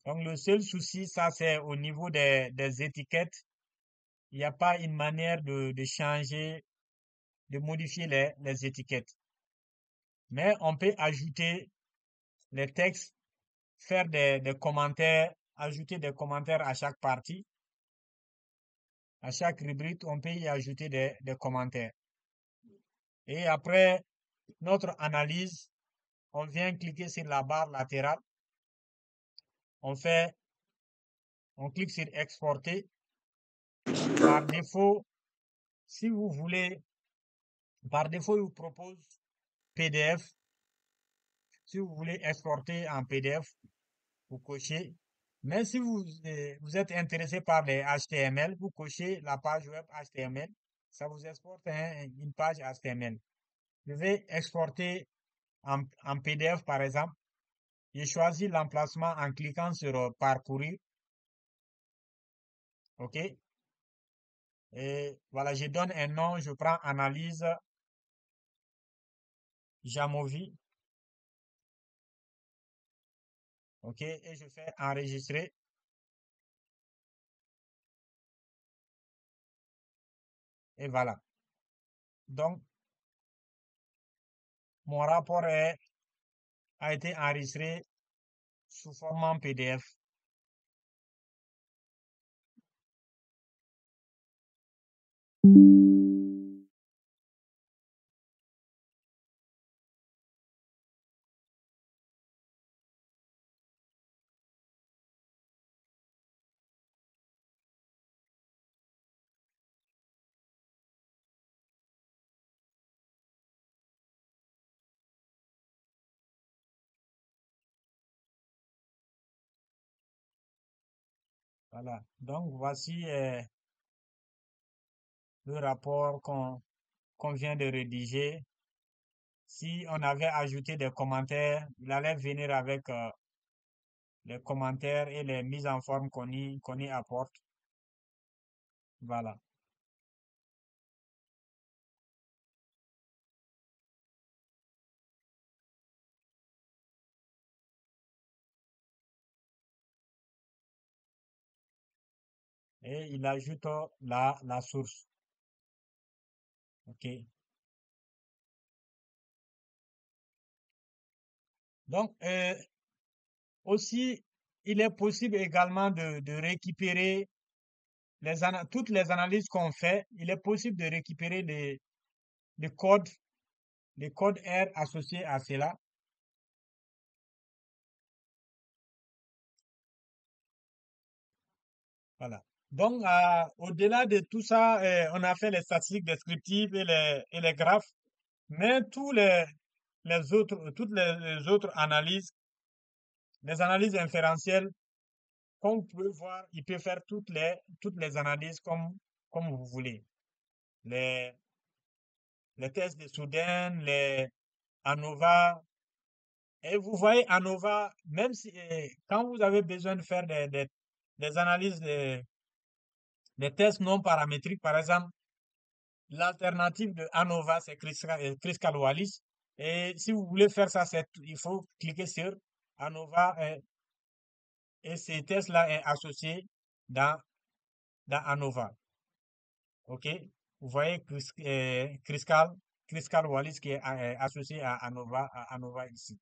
Donc, le seul souci, ça, c'est au niveau des étiquettes. Il n'y a pas une manière de changer, de modifier les étiquettes. Mais on peut ajouter les textes, faire des commentaires, ajouter des commentaires à chaque partie. À chaque rubrique, on peut y ajouter des commentaires. Et après notre analyse, on vient cliquer sur la barre latérale. On fait, on clique sur exporter. Par défaut, si vous voulez, par défaut, il vous propose PDF. Si vous voulez exporter en PDF, vous cochez. Mais si vous êtes intéressé par les HTML, vous cochez la page web HTML. Ça vous exporte une page HTML. Je vais exporter en PDF, par exemple. Je choisis l'emplacement en cliquant sur parcourir. OK? Et voilà, je donne un nom, je prends analyse Jamovi. OK? Et je fais enregistrer. Et voilà. Donc, mon rapport a été enregistré sous format PDF. Voilà. Donc, voici le rapport qu'on vient de rédiger. Si on avait ajouté des commentaires, il allait venir avec les commentaires et les mises en forme qu'on y apporte. Voilà. Et il ajoute la source. OK. Donc, aussi, il est possible également de récupérer toutes les analyses qu'on fait. Il est possible de récupérer les codes, les codes R associés à cela. Voilà. Donc, au-delà de tout ça, on a fait les statistiques descriptives et les graphes, mais toutes les autres analyses, les analyses inférentielles, comme vous pouvez voir, il peut faire toutes les analyses comme vous voulez. Les, les tests de Soudain, les ANOVA. Et vous voyez, ANOVA, même si, quand vous avez besoin de faire des analyses, des tests non paramétriques, par exemple, l'alternative de ANOVA, c'est Criscal Wallis. Et si vous voulez faire ça, il faut cliquer sur ANOVA et ces tests-là est associé dans, dans ANOVA. OK? Vous voyez Criscal Wallis qui est associé à ANOVA ici.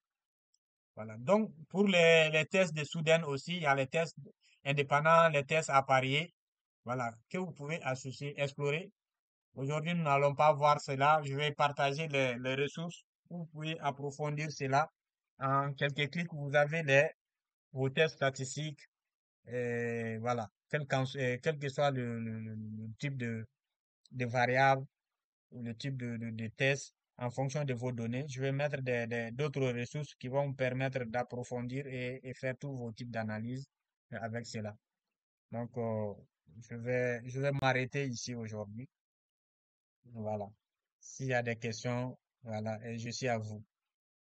Voilà. Donc, pour les tests de Soudain aussi, il y a les tests indépendants, les tests appareillés, voilà, que vous pouvez associer, explorer. Aujourd'hui, nous n'allons pas voir cela. Je vais partager les ressources. Vous pouvez approfondir cela. En quelques clics, vous avez vos tests statistiques. Et voilà. Quel que soit le type de variable ou le type de test, en fonction de vos données, je vais mettre d'autres ressources qui vont vous permettre d'approfondir et faire tous vos types d'analyse avec cela. Donc, je vais m'arrêter ici aujourd'hui. Voilà. S'il y a des questions, voilà, et je suis à vous.